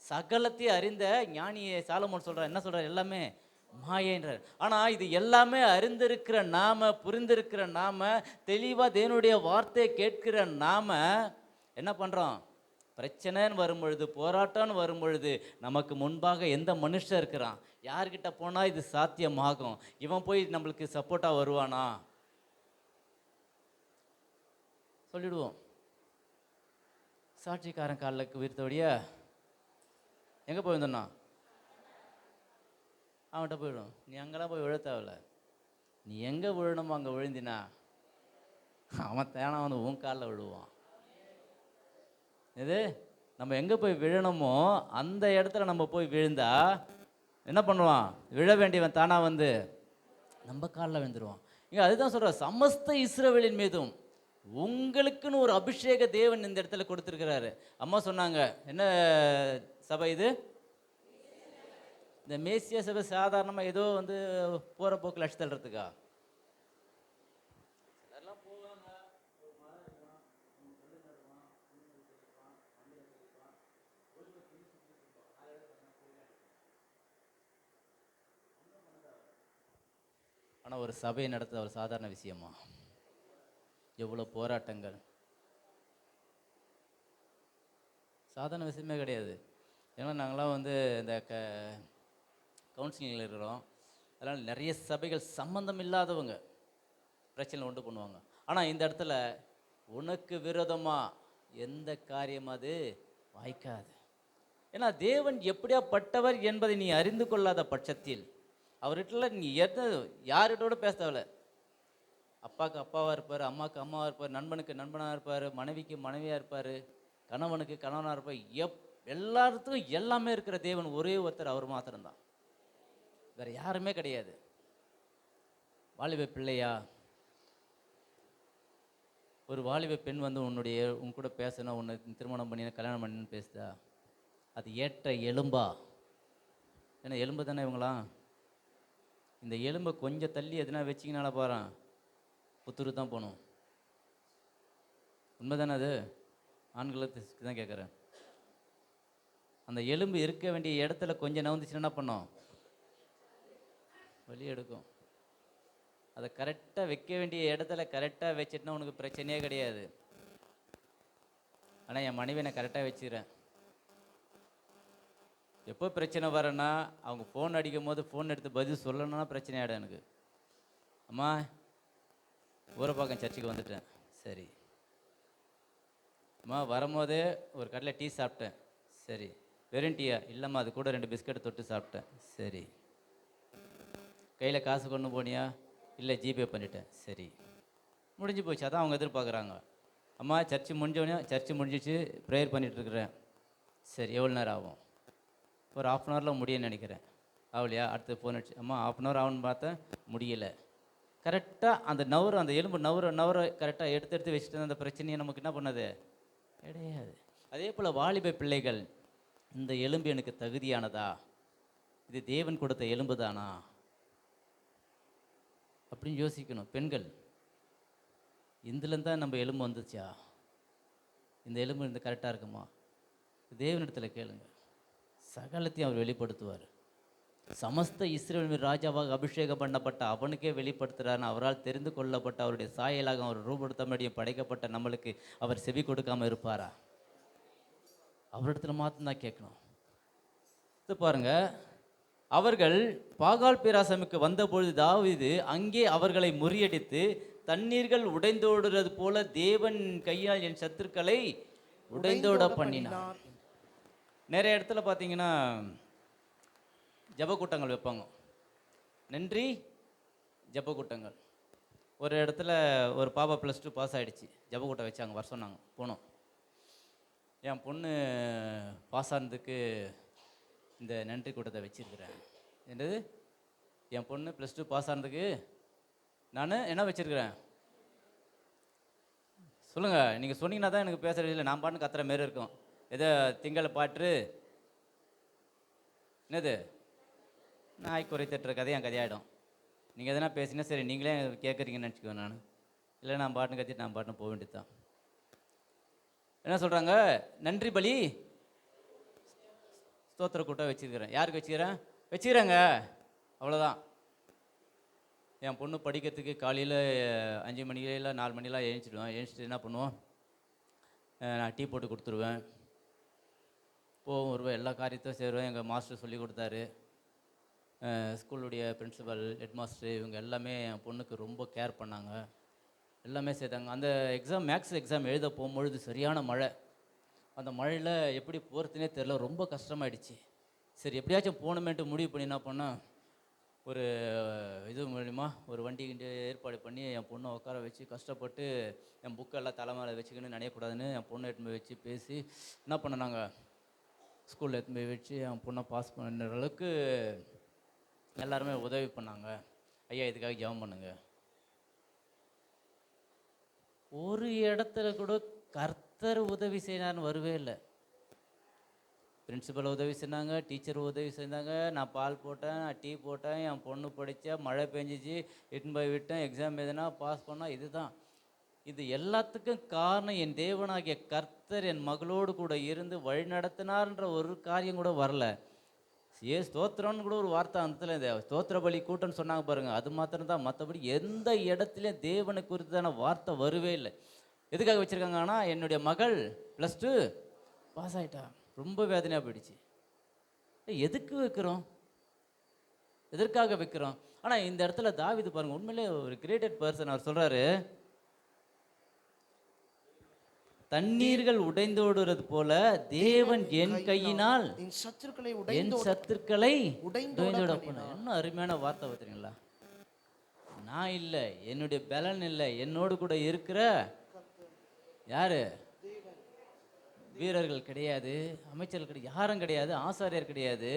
சகலத்தையும் அறிந்த ஞானியை சாலமோன் சொல்றார், என்ன சொல்றார், எல்லாமே மாயன்றார். ஆனால் இது எல்லாமே அறிந்திருக்கிற நாம, புரிந்திருக்கிற நாம, தெளிவாக தேவனுடைய வார்த்தையை கேட்கிற நாம என்ன பண்ணுறோம்? பிரச்சனைன்னு வரும்பொழுது, போராட்டம்னு வரும்பொழுது நமக்கு முன்பாக எந்த மனுஷன் இருக்கிறான், யார்கிட்ட போனால் இது சாத்தியமாகும், இவன் போய் நம்மளுக்கு சப்போர்ட்டாக வருவானா சொல்லிடுவோம். சாட்சிக்காரன் காலில் உயிர்த்தோடைய எங்கே போயிருந்தோன்னா அவன்கிட்ட போயிடும். நீ அங்கெல்லாம் போய் விழ தேவையில்ல, நீ எங்கே விழணுமோ அங்கே விழுந்தினா அவன் தேனா வந்து உன் காலில் விழுவான். இது நம்ம எங்கே போய் விழணுமோ அந்த இடத்துல நம்ம போய் விழுந்தா என்ன பண்ணுவான்? விழ வேண்டியவன் தானா வந்து நம்ம காலில் விழுந்துருவான். இங்கே அதுதான் சொல்கிற, சமஸ்த இஸ்ரவேலின் மீதும் உங்களுக்குன்னு ஒரு அபிஷேக தேவன் இந்த இடத்துல கொடுத்துருக்கிறாரு. அம்மா சொன்னாங்க, என்ன சபை இது? இந்த மேசியா சபை சாதாரணமாக ஏதோ வந்து போகிற போக்கில் அடிச்சு தள்ளுறதுக்கா? ஆனால் ஒரு சபையை நடத்த ஒரு சாதாரண விஷயமா? எவ்வளோ போராட்டங்கள், சாதாரண விஷயமே கிடையாது. ஏன்னா நாங்களாம் வந்து இந்த கவுன்சிலிங்கில் இருக்கிறோம். அதனால் நிறைய சபைகள் சம்பந்தம் இல்லாதவங்க பிரச்சனை உண்டு பண்ணுவாங்க. ஆனால் இந்த இடத்துல உனக்கு விரோதமாக எந்த காரியம் அது வாய்க்காது. ஏன்னா தேவன் எப்படியாப்பட்டவர் என்பதை நீ அறிந்து கொள்ளாத பட்சத்தில் அவர்கிட்ட நீ யார்கிட்டோட பேச தேவையில்ல. அப்பாவுக்கு அப்பாவாக இருப்பார், அம்மாவுக்கு அம்மாவாக இருப்பார், நண்பனுக்கு நண்பனாக இருப்பார், மனைவிக்கு மனைவியாக இருப்பார், கணவனுக்கு கணவனாக இருப்பார். எல்லாத்துக்கும் எல்லாமே இருக்கிற தேவன் ஒரே ஒருத்தர், அவர் மாத்திரம்தான், வேற யாருமே கிடையாது. வாலிப பிள்ளையா, ஒரு வாலிப பெண் வந்து உன் கூட பேசணும், உன்னை திருமணம் பண்ணின கல்யாணம் பண்ணின்னு பேசுதா, அது ஏற்ற எலும்பா? ஏன்னா எலும்பு தானே இவங்களாம். இந்த எலும்பை கொஞ்சம் தள்ளி எதுனா வச்சிங்கனால பாறேன் புத்துரு தான் போகணும். உண்மை தானே அது? ஆண்களுக்கு தான் கேட்குறேன். அந்த எலும்பு இருக்க வேண்டிய இடத்துல கொஞ்சம் நவுந்துச்சுன்னா என்ன பண்ணோம்? வலி எடுக்கும். அதை கரெக்டாக வைக்க வேண்டிய இடத்துல கரெக்டாக வச்சிட்டுனா உனக்கு பிரச்சனையே கிடையாது. ஆனால் என் மனைவி நான் கரெக்டாக வச்சுக்கிறேன். எப்போ பிரச்சனை வரேன்னா, அவங்க ஃபோன் அடிக்கும் போது ஃபோன் எடுத்து பதில் சொல்லணும்னா பிரச்சனை ஆகிடும் எனக்கு. அம்மா ஊரப்பாக்கம் சர்ச்சுக்கு வந்துட்டேன், சரி. அம்மா வரும்போதே ஒரு கடையில் டீ சாப்பிட்டேன், சரி. வெறும் டீயா? இல்லைம்மா, அது கூட 2 பிஸ்கட் தொட்டு சாப்பிட்டேன், சரி. கையில் காசு கொண்டு போனியா? இல்லை, ஜிபே பண்ணிட்டேன், சரி. முடிஞ்சு போச்சு. அதான் அவங்க எதிர்பார்க்குறாங்க. அம்மா சர்ச்சு முடிஞ்சோடனே, சர்ச்சு முடிஞ்சிச்சு, ப்ரேயர் பண்ணிகிட்ருக்குறேன், சரி. எவ்வளோ நேரம் ஆகும்? ஒரு 1/2 அன் ஹவரில் முடியும்னு நினைக்கிறேன். ஆகலையா? அடுத்து ஃபோன் அடிச்சு, அம்மா 1/2 அன் ஹவர் ஆகுன்னு பார்த்தேன், முடியலை. கரெக்டாக அந்த அந்த எலும்பு நவர கரெக்டாக எடுத்து வச்சுட்டு அந்த பிரச்சனையை நமக்கு என்ன பண்ணது கிடையாது. அதே போல் வாலிப பிள்ளைகள், இந்த எலும்பு எனக்கு தகுதியானதா, இது தேவன் கொடுத்த எலும்பு தானா அப்படின்னு யோசிக்கணும். பெண்கள், இதுலேருந்து தான் நம்ம எலும்பு வந்துச்சா, இந்த எலும்பு இந்த கரெக்டாக இருக்குமா, தேவனிடத்தில் கேளுங்க, சகலத்தையும் அவர் வெளிப்படுத்துவார். சமஸ்த இஸ்ரவேல் ராஜாவாக அபிஷேகம் பண்ணப்பட்ட அவனுக்கே வெளிப்படுத்துகிறார்னு அவரால் தெரிந்து கொள்ளப்பட்ட அவருடைய சாயலாக அவர் ரூபடுத்தபடியும் படைக்கப்பட்ட நம்மளுக்கு அவர் செவி கொடுக்காமல் இருப்பாரா? அவரிடத்துல மாத்திரம் கேட்கணும். இது பாருங்க, அவர்கள் பாகால் பேராசமுக்கு வந்தபொழுது தாவீது அங்கே அவர்களை முறியடித்து தண்ணீர்கள் உடைந்தோடுறது போல தேவன் கையால் என் சத்துருக்களை உடைந்தோட பண்ணினார். நிறைய இடத்துல பார்த்தீங்கன்னா ஜபக்கூட்டங்கள் வைப்பாங்க, நன்றி ஜபக்கூட்டங்கள். ஒரு இடத்துல ஒரு பாப்பா +2 பாஸ் ஆகிடுச்சு, ஜபக்கூட்டம் வச்சாங்க, வர சொன்னாங்க, போனோம். என் பொண்ணு பாஸ் ஆனதுக்கு இந்த நன்றி கூட்டத்தை வச்சிருக்கிறேன். என்னது, என் பொண்ணு +2 பாஸ் ஆனதுக்கு நான் என்ன வச்சிருக்கிறேன் சொல்லுங்கள். நீங்கள் சொன்னீங்கன்னா தான் எனக்கு பேசுகிறது இல்லை, நான் பாட்டு கத்துற மாரி இருக்கும். எதோ திங்களை பாட்டு என்னது நாய் குறை தட்டுற கதை என் கதையாயிடும். நீங்கள் எதனா பேசினா சரி, நீங்களே கேட்குறீங்கன்னு நினச்சிக்குவேன் நான். இல்லை, நான் பாட்டுன்னு கத்திட்டு நான் பாட்டுன்னு போக வேண்டியது தான். என்ன சொல்கிறாங்க, நன்றி பலி ஸ்தோத்திர கூட்டம் வச்சுருக்கிறேன். யாருக்கு வச்சுக்கிறேங்க, அவ்வளோதான். என் பொண்ணு படிக்கிறதுக்கு காலையில் 5 மணிக்கு இல்லை 4 மணிலாம் எழுந்திடுவேன். எழுந்திட்டு என்ன பண்ணுவோம், நான் டீ போட்டு கொடுத்துருவேன், போவோம் வருவேன், எல்லா காரியத்தையும் சேருவேன். எங்கள் மாஸ்டர் சொல்லி கொடுத்தாரு, ஸ்கூலுடைய பிரின்சிபல், ஹெட் மாஸ்டர், இவங்க எல்லாமே என் பொண்ணுக்கு ரொம்ப கேர் பண்ணாங்க, எல்லாமே செய்தாங்க. அந்த எக்ஸாம், மேக்ஸ் எக்ஸாம் எழுத போகும்பொழுது சரியான மழை. அந்த மழையில் எப்படி போகிறதுனே தெரில, ரொம்ப கஷ்டமாயிடுச்சு. சரி, எப்படியாச்சும் போகணுமேன்ட்டு முடிவு பண்ணி என்ன பண்ணேன், ஒரு இது மூலிமா ஒரு வண்டி ஏற்பாடு பண்ணி என் பொண்ணை உட்கார வச்சு கஷ்டப்பட்டு என் புக்கெல்லாம் தலை மேலே வச்சுக்கின்னு நினையக்கூடாதுன்னு என் பொண்ணை எடுத்துன்னு போய் வச்சு பேசி என்ன பண்ணாங்க, ஸ்கூலில் எடுத்துன்னு போய் வச்சு என் பொண்ணை பாஸ் பண்ணுற அளவுக்கு எல்லாருமே உதவி பண்ணாங்க. ஐயா, இதுக்காக ஜெபம் பண்ணுங்க. ஒரு இடத்துல கூட கர்த்தர் உதவி செய்யறான்னு வரவே இல்லை. பிரின்சிபல் உதவி செஞ்சாங்க, டீச்சர் உதவி செஞ்சாங்க, நான் பால் போட்டேன், நான் டீ போட்டேன், என் பொண்ணு படித்தேன், மழை பெஞ்சிச்சு, இட்டுன்னு போய் விட்டேன், எக்ஸாம் எதுனா பாஸ் பண்ணால். இதுதான், இது எல்லாத்துக்கும் காரணம் என் தேவனாகிய கர்த்தர் என் மகளோடு கூட இருந்து வழி நடத்தினார்ன்ற ஒரு காரியம் கூட வரல. ஸ்தோத்திரம்னு கூட ஒரு வார்த்தை அந்த இந்த ஸ்தோத்திர பலி கூட்டம்னு சொன்னாங்க பாருங்க, அது மாத்திரம்தான். மற்றபடி எந்த இடத்துலையும் தேவனை குறித்தான வார்த்தை வரவே இல்லை. எதுக்காக வச்சுருக்காங்க, ஆனால் என்னுடைய மகள் +2 பாஸ் ஆகிட்டா, ரொம்ப வேதனையாக போயிடுச்சு. எதுக்கு வைக்கிறோம், எதற்காக வைக்கிறோம்? ஆனால் இந்த இடத்துல தாவீது பாருங்க, உண்மையிலே ஒரு கிரேட்டட் பர்சன். அவர் சொல்கிறாரு, தண்ணீர்கள் உடைந்தோடுறது போல தேவன் என் கையினால் என் சத்துருக்களை உடைந்தோட பண்ண. என்ன அருமையான வார்த்தை பார்த்தீங்களா? நான் இல்லை, என்னுடைய பலன் இல்லை, என்னோடு கூட இருக்கிற யாரு, வீரர்கள் கிடையாது, அமைச்சர்கள் கிடையாது, யாரும் கிடையாது, ஆசாரியர் கிடையாது,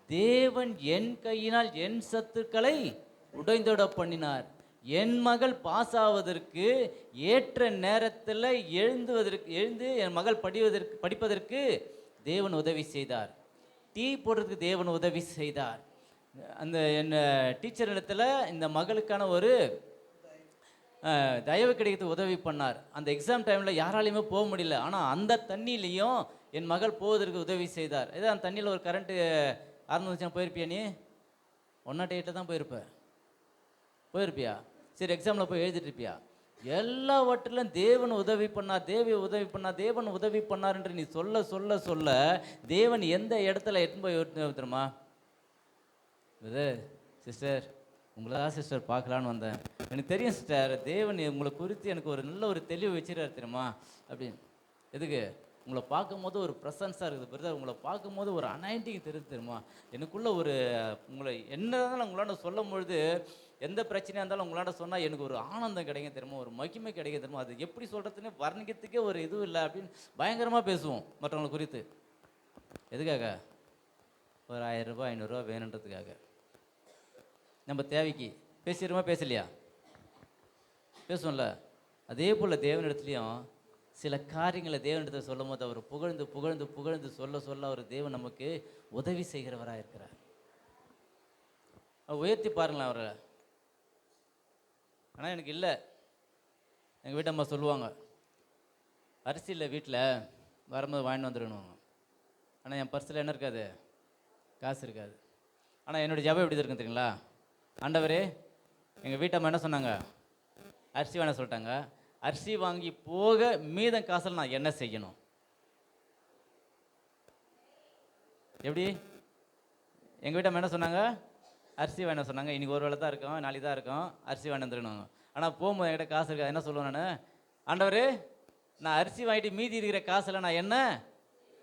தேவன் என் கையினால் என் சத்துருக்களை உடைந்தோட பண்ணினார். என் மகள் பாஸ் ஆவதற்கு ஏற்ற நேரத்தில் எழுந்து என் மகள் படிப்பதற்கு தேவன் உதவி செய்தார். டீ போடுறதுக்கு தேவன் உதவி செய்தார். அந்த என் டீச்சர் இடத்துல இந்த மகளுக்கான ஒரு தயவு கிடைக்கிறது உதவி பண்ணார். அந்த எக்ஸாம் டைமில் யாராலையுமே போக முடியல, ஆனால் அந்த தண்ணியிலையும் என் மகள் போவதற்கு உதவி செய்தார். ஏதோ அந்த தண்ணியில் ஒரு கரண்ட்டு ஆரம்பிச்சுன்னா போயிருப்பியா, நீ 108 தான் போயிருப்பியா? சரி, எக்ஸாமில் போய் எழுதிட்டு இருப்பியா? எல்லாவற்றிலும் தேவன் உதவி பண்ணார், தேவன் உதவி பண்ணார் என்று நீ சொல்ல சொல்ல சொல்ல தேவன் எந்த இடத்துல எட்டு போய் தெரியுமா? இது சிஸ்டர், உங்களை தான் சிஸ்டர் பார்க்கலான்னு வந்தேன், எனக்கு தெரியும் சிஸ்டர், தேவன் உங்களை குறித்து எனக்கு ஒரு நல்ல ஒரு தெளிவு வச்சுருக்காரு தெரியுமா அப்படின்னு. எதுக்கு? உங்களை பார்க்கும்போது ஒரு ப்ரெசன்ஸாக இருக்குது பிரதர், உங்களை பார்க்கும்போது ஒரு அனாயிண்டிங் தெரியுமா, எனக்குள்ளே ஒரு உங்களை என்னதான் உங்களாண்ட சொல்லும் பொழுது எந்த பிரச்சனையாக இருந்தாலும் உங்களாண்ட சொன்னால் எனக்கு ஒரு ஆனந்தம் கிடைக்கும் தெரியுமா, ஒரு மகிமை கிடைக்கும் தெரியுமா, அது எப்படி சொல்கிறதுன்னு வர்ணிக்கிறதுக்கே ஒரு இதுவும் இல்லை அப்படின்னு பயங்கரமாக பேசுவோம் மற்றவங்களை குறித்து. எதுக்காக? ஒரு 1000 ரூபாய் 500 ரூபா வேணுன்றதுக்காக. நம்ம தேவைக்கு பேசிடுமா பேசலையா? பேசுவோம்ல, அதே போல் தேவனிடத்துலையும் சில காரியங்களை தேவனிடத்தில் சொல்லும் போது அவர் புகழ்ந்து புகழ்ந்து புகழ்ந்து சொல்ல சொல்ல அவர் தேவன் நமக்கு உதவி செய்கிறவராக இருக்கிறார். உயர்த்தி பாருங்களேன் அவரை. ஆனால் எனக்கு இல்லை. எங்கள் வீட்டம்மா சொல்லுவாங்க, அரிசி இல்லை வீட்டில், வரும்போது வாங்கிட்டு வந்துடணும். ஆனால் என் பர்ஸில் என்ன இருக்காது? காசு இருக்காது. ஆனால் என்னுடைய ஜபம் எப்படி இருக்குன்னு தெரியுங்களா? ஆண்டவரே, எங்கள் வீட்டம்மா என்ன சொன்னாங்க? அரிசி வேணாம் சொல்லிட்டாங்க. அரிசி வாங்கி போக மீதம் காசில் நான் என்ன செய்யணும்? எப்படி? எங்கள் வீட்டம்மா என்ன சொன்னாங்க? அரிசி வேணாம் சொன்னாங்க. இன்றைக்கி ஒரு வேளை தான் இருக்கும், நாளைக்கு தான் இருக்கும், அரிசி வேணாம் வந்துடணும். ஆனால் போகும்போது என்கிட்ட காசு இருக்காது. என்ன சொல்லுவேன் நான்? ஆண்டவரே, நான் அரிசி வாங்கிட்டு மீதி இருக்கிற காசில் நான் என்ன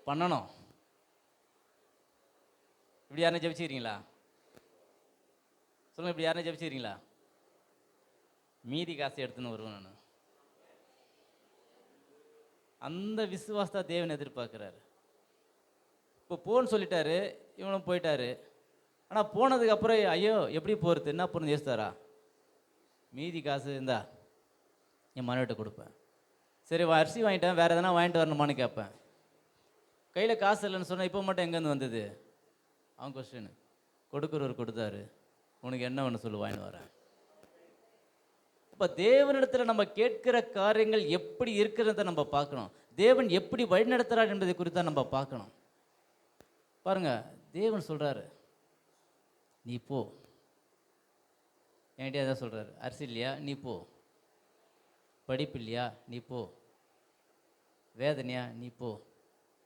பண்ணணும்? இப்படி யாருன்னா ஜெபிச்சுக்கிறீங்களா? சொல்லுங்கள், இப்படி யாருன்னா ஜெபிச்சுக்கிறீங்களா? மீதி காசை எடுத்துன்னு வருவேன் நான். அந்த விசுவாசத்தை தேவன் எதிர்பார்க்குறாரு. இப்போ போன்னு சொல்லிட்டாரு, இவனும் போயிட்டாரு. ஆனால் போனதுக்கப்புறம் ஐயோ எப்படி போகிறது, என்ன போகிறது யோசித்தாரா? மீதி காசு இருந்தா என் மனைவிட்ட கொடுப்பேன். சரி, அரிசி வாங்கிட்டேன், வேறு எதனா வாங்கிட்டு வரணுமான்னு கேட்பேன். கையில் காசு இல்லைன்னு சொன்னால் இப்போ மட்டும் எங்கேருந்து வந்தது? அவன் கொஸ்டின். கொடுக்குறவர் கொடுத்தாரு, உனக்கு என்ன ஒன்று சொல்லு, வாங்கிட்டு வரேன். இப்போ தேவனிடத்தில் நம்ம கேட்கிற காரியங்கள் எப்படி இருக்கிறத நம்ம பார்க்கணும். தேவன் எப்படி வழிநடத்துகிறார் என்பதை குறித்தான் நம்ம பார்க்கணும். பாருங்க, தேவன் சொல்கிறாரு, நீ போ. என்கிட்ட எதாவது சொல்கிறாரு, அரிசி இல்லையா, நீ போ. படிப்பு இல்லையா, நீ போ. வேதனையா, நீ போ.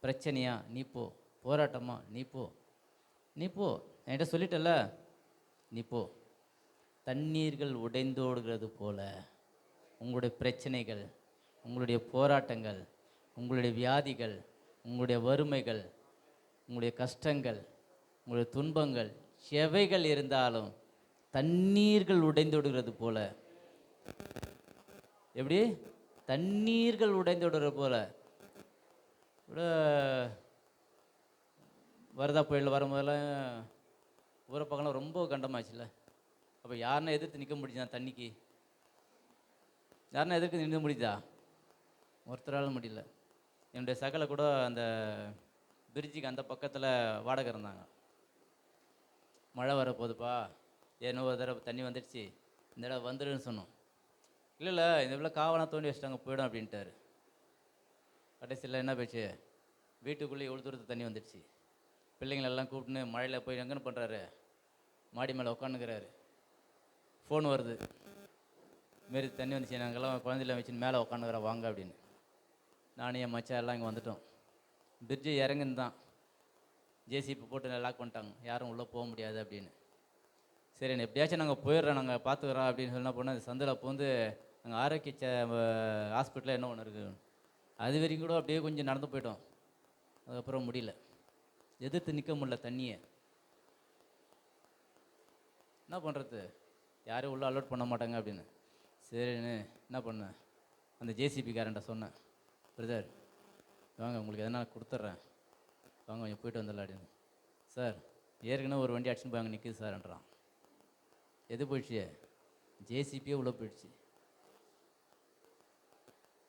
பிரச்சனையா, நீ போ. போராட்டமா, நீ போ. நீ போ. என்கிட்ட சொல்லிட்டல, நீ போ. தண்ணீர்கள் உடைந்தோடுகிறது போல உங்களுடைய பிரச்சனைகள், உங்களுடைய போராட்டங்கள், உங்களுடைய வியாதிகள், உங்களுடைய வறுமைகள், உங்களுடைய கஷ்டங்கள், உங்களுடைய துன்பங்கள் எவைகள் இருந்தாலும் தண்ணீர்கள் உடைந்தோடுகிறது போல. எப்படி? தண்ணீர்கள் உடைந்தோடுகிறது போல. வரதா புயலில் வரும்போதெல்லாம் ஊரை பக்கம்லாம் ரொம்ப கண்டமாச்சுல்ல. அப்போ யாருன்னா எதிர்த்து நிற்க முடியுதா? தண்ணிக்கு யாருன்னா எதிர்த்து நிற்க முடியுதா? ஒருத்தரால் முடியல. என்னுடைய சகலை கூட அந்த பிரிட்ஜுக்கு அந்த பக்கத்தில் வாடகை இருந்தாங்க. மழை வரப்போகுதுப்பா, ஏன்னோ ஒரு தடவை தண்ணி வந்துடுச்சு, இந்த இடம் வந்துடுன்னு சொன்னோம். இல்லை இந்த இவ்வளோ காவலாம் தோண்டி வச்சுட்டாங்க, போயிடும் அப்படின்ட்டாரு. கடைசியில் என்ன போயிடுச்சு? வீட்டுக்குள்ளே இவ்வளோ தூரத்து தண்ணி வந்துடுச்சு. பிள்ளைங்களெல்லாம் கூப்பிட்டுன்னு மழையில் போய் எங்கன்னு பண்ணுறாரு, மாடி மேலே உட்காந்துக்கிறாரு. ஃபோன் வருது, மாரி தண்ணி வந்துச்சு, நாங்கள்லாம் குழந்தையில வச்சுன்னு மேலே உட்காந்துக்கிறோம் வாங்க அப்படின்னு. நானும் என் மச்சா எல்லாம் இங்கே வந்துட்டோம். பிரிட்ஜு இறங்குன்னு தான் ஜேசிபி போட்டு லாக் பண்ணிட்டாங்க, யாரும் உள்ளே போக முடியாது அப்படின்னு. சரி, எப்படியாச்சும் நாங்கள் போயிடுறோம், நாங்கள் பார்த்துக்குறோம் அப்படின்னு சொல்லி என்ன பண்ணோம், சந்தில் போந்து நாங்கள் ஆரோக்கிய ஹாஸ்பிட்டலில் என்ன ஒன்று இருக்குது, அது வரைக்கும் கூட அப்படியே கொஞ்சம் நடந்து போயிட்டோம். அதுக்கப்புறம் முடியல, எதிர்த்து நிற்க முடியல தண்ணியை. என்ன பண்ணுறது, யாரும் உள்ளே அலோட் பண்ண மாட்டாங்க அப்படின்னு. சரின்னு என்ன பண்ணேன், அந்த ஜேசிபிக்காரன்ட்ட சொன்னேன், பிரதர் வாங்க உங்களுக்கு எதனா கொடுத்துட்றேன், வாங்க கொஞ்சம் போயிட்டு வந்துடலாம் அப்படின்னு. சார் ஏற்கனவே ஒரு வண்டி அடிச்சுன்னு போய் அங்கே நிற்குது சார்ன்றான். எது போயிடுச்சு? ஜேசிபியே உள்ளே போயிடுச்சு.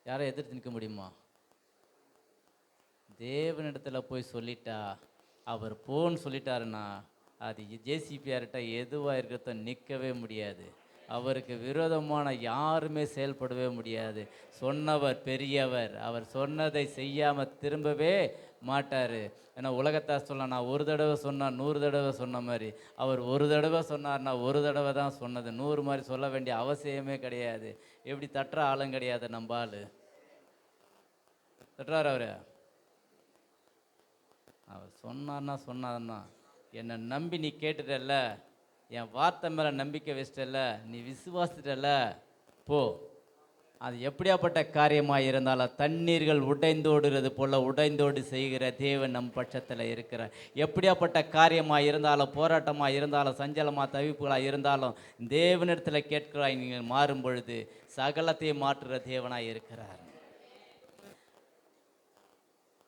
யாரை எதிர்த்து நிற்க முடியுமா? தேவனிடத்தில் போய் சொல்லிட்டா, அவர் போன்னு சொல்லிட்டாருன்னா அது ஜேசிபியார்கிட்ட எதுவாக இருக்கிறத நிற்கவே முடியாது. அவருக்கு விரோதமான யாருமே செயல்படவே முடியாது. சொன்னவர் பெரியவர், அவர் சொன்னதை செய்யாமல் திரும்பவே மாட்டார். ஏன்னா உலகத்தார் சொல்ல, நான் ஒரு தடவை சொன்னால் 100 தடவை சொன்ன மாதிரி, அவர் ஒரு தடவை சொன்னார்னா ஒரு தடவை தான் சொன்னது, 100 மாதிரி சொல்ல வேண்டிய அவசியமே கிடையாது. எப்படி தட்டுற ஆளும் கிடையாது நம்ம ஆள். தட்டுறாரு அவர். அவர் சொன்னார்னா என்னை நம்பி நீ கேட்டுட்டல்ல, என் வார்த்தை மேலே நம்பிக்கை வச்சிட்டல்ல, நீ விசுவாசிட்டல்ல, போ. அது எப்படியாப்பட்ட காரியமாக இருந்தாலும் தண்ணீர்கள் உடைந்தோடுறது போல் உடைந்தோடு செய்கிற தேவன் நம் பட்சத்தில் இருக்கிறார். எப்படியாப்பட்ட காரியமாக இருந்தாலும், போராட்டமாக இருந்தாலும், சஞ்சலமாக தவிப்புகளாக இருந்தாலும் தேவனிடத்தில் கேட்கிறாய் நீங்கள் மாறும் பொழுது சகலத்தையும் மாற்றுகிற தேவனாக இருக்கிறார்.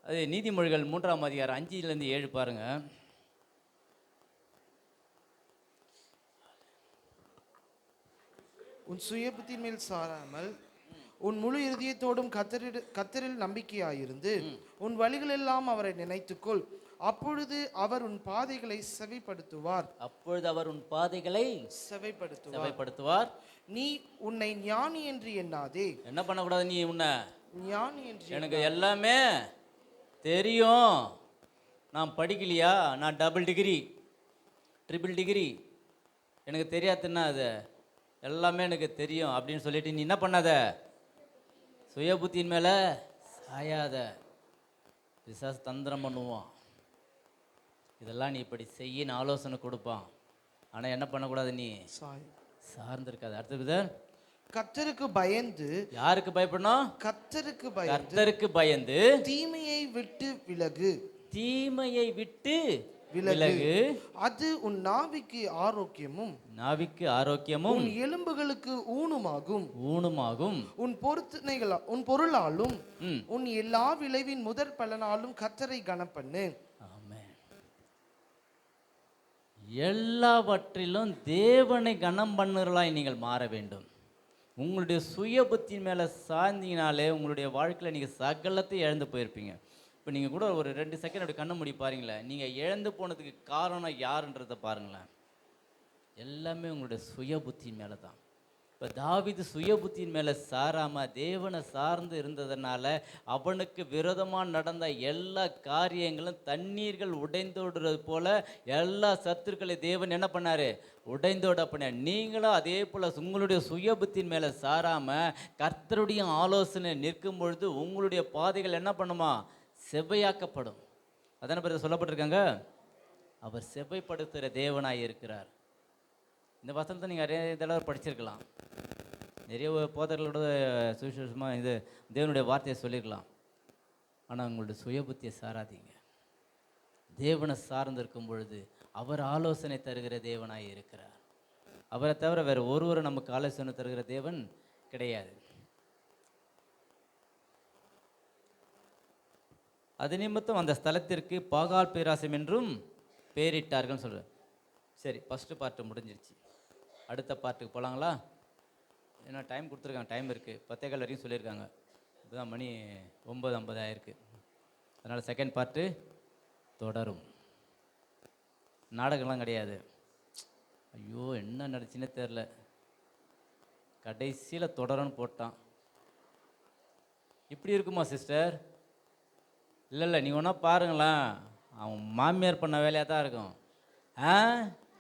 அது நீதிமொழிகள் 3ஆம் அதிகாரம் 5லேருந்து 7 பாருங்கள். உன் சுயபுத்தின் மேல் சாராமல் உன் முழு இருதயத்தோடும் கத்தரில் நம்பிக்கையாயிருந்து உன் வழிகளெல்லாம் அவரை நினைத்துக்கொள். அப்பொழுது அவர் உன் பாதைகளை செவைப்படுத்துவார். அப்பொழுது அவர் உன் பாதைகளை செவைப்படுத்துவார். நீ உன்னை ஞானி என்று எண்ணாதே. என்ன பண்ணக்கூடாது? நீ உன்னை ஞானி என்று எனக்கு எல்லாமே தெரியும், நான் படிக்கலையா, நான் டபுள் டிகிரி ட்ரிபிள் டிகிரி, எனக்கு தெரியாதுன்னா அது எல்லாமே எனக்கு தெரியும் அப்படின்னு சொல்லிட்டு நீ என்ன பண்ணாத, சுய புத்தியின் மேலே சாயாத. பிசாசு தந்திரம் பண்ணுவான், இதெல்லாம் நீ இப்படி செய்யின்னு ஆலோசனை கொடுப்பான். ஆனால் என்ன பண்ணக்கூடாது, நீ சார்ந்திருக்காது. அடுத்தது கர்த்தருக்கு பயந்து. யாருக்கு பயப்படணும்? கர்த்தருக்கு பயந்து தீமையை விட்டு விலகு. தீமையை விட்டு விலகு. அது உன் நாவிக்கு ஆரோக்கியமும் உன் எலும்புகளுக்கு ஊனுமாகும். உன் பொருளாலும் உன் எல்லா விளைவின் முதற் பலனாலும் கர்த்தரை கனப்பண்ணு. எல்லாவற்றிலும் தேவனை கனம் பண்ணுறலாய் நீங்கள் மாற வேண்டும். உங்களுடைய சுய புத்தியின் மேலே சார்ந்தீங்கனாலே உங்களுடைய வாழ்க்கையில் நீங்கள் சகலத்தை இழந்து போயிருப்பீங்க. இப்போ நீங்கள் கூட ஒரு 2 செகண்ட் அப்படி கண்ண மூடி பாருங்களேன், நீங்கள் இழந்து போனதுக்கு காரணம் யாருன்றதை பாருங்களேன். எல்லாமே உங்களுடைய சுய புத்தியின் மேலே தான். இப்போ தாவீது சுய புத்தியின் மேலே சாராமல் தேவனை சார்ந்து இருந்ததுனால அவனுக்கு விரோதமாக நடந்த எல்லா காரியங்களும் தண்ணீர்கள் உடைந்தோடுறது போல் எல்லா சத்துருக்களை தேவன் என்ன பண்ணார்? உடைந்தோட பண்ணார். நீங்களும் அதே போல் உங்களுடைய சுய புத்தியின் மேலே சாராமல் கர்த்தருடைய ஆலோசனை நிற்கும் பொழுது உங்களுடைய பாதைகள் என்ன பண்ணுமா? செவ்வையாக்கப்படும். அதான பிறகு சொல்லப்பட்டிருக்காங்க, அவர் செவ்வைப்படுத்துகிற தேவனாய் இருக்கிறார். இந்த வசனத்தை நீங்கள் நிறைய தடவை படிச்சிருக்கலாம், நிறைய போதர்களோட சுவிசேஷமாக இது தேவனுடைய வார்த்தையை சொல்லியிருக்கலாம். ஆனால் உங்களுடைய சுய புத்தியை சாராதீங்க. தேவனை சார்ந்து இருக்கும் பொழுது அவர் ஆலோசனை தருகிற தேவனாய் இருக்கிறார். அவரை தவிர வேறு ஒருவரை நமக்கு ஆலோசனை தருகிற தேவன் கிடையாது. அது நிமித்தம் அந்த ஸ்தலத்திற்கு பாகால் பேராசம் என்றும் பேரிட்டார்கள் சொல்கிறேன். சரி, ஃபஸ்ட்டு பார்ட்டு முடிஞ்சிருச்சு. அடுத்த பார்ட்டுக்கு போகலாங்களா? ஏன்னா டைம் கொடுத்துருக்காங்க, டைம் இருக்குது, 10:15 வரைக்கும் சொல்லியிருக்காங்க. இப்போதான் மணி 9:50 ஆயிருக்கு. அதனால் செகண்ட் பார்ட்டு தொடரும். நாடகம்லாம் கிடையாது. ஐயோ என்ன நடிச்சுன்னே தெரில, கடைசியில் தொடரும்னு போட்டான். இப்படி இருக்குமா சிஸ்டர்? இல்லை நீங்கள் ஒன்றா பாருங்களேன், அவன் மாமியார் பண்ண வேலையாக தான் இருக்கும்.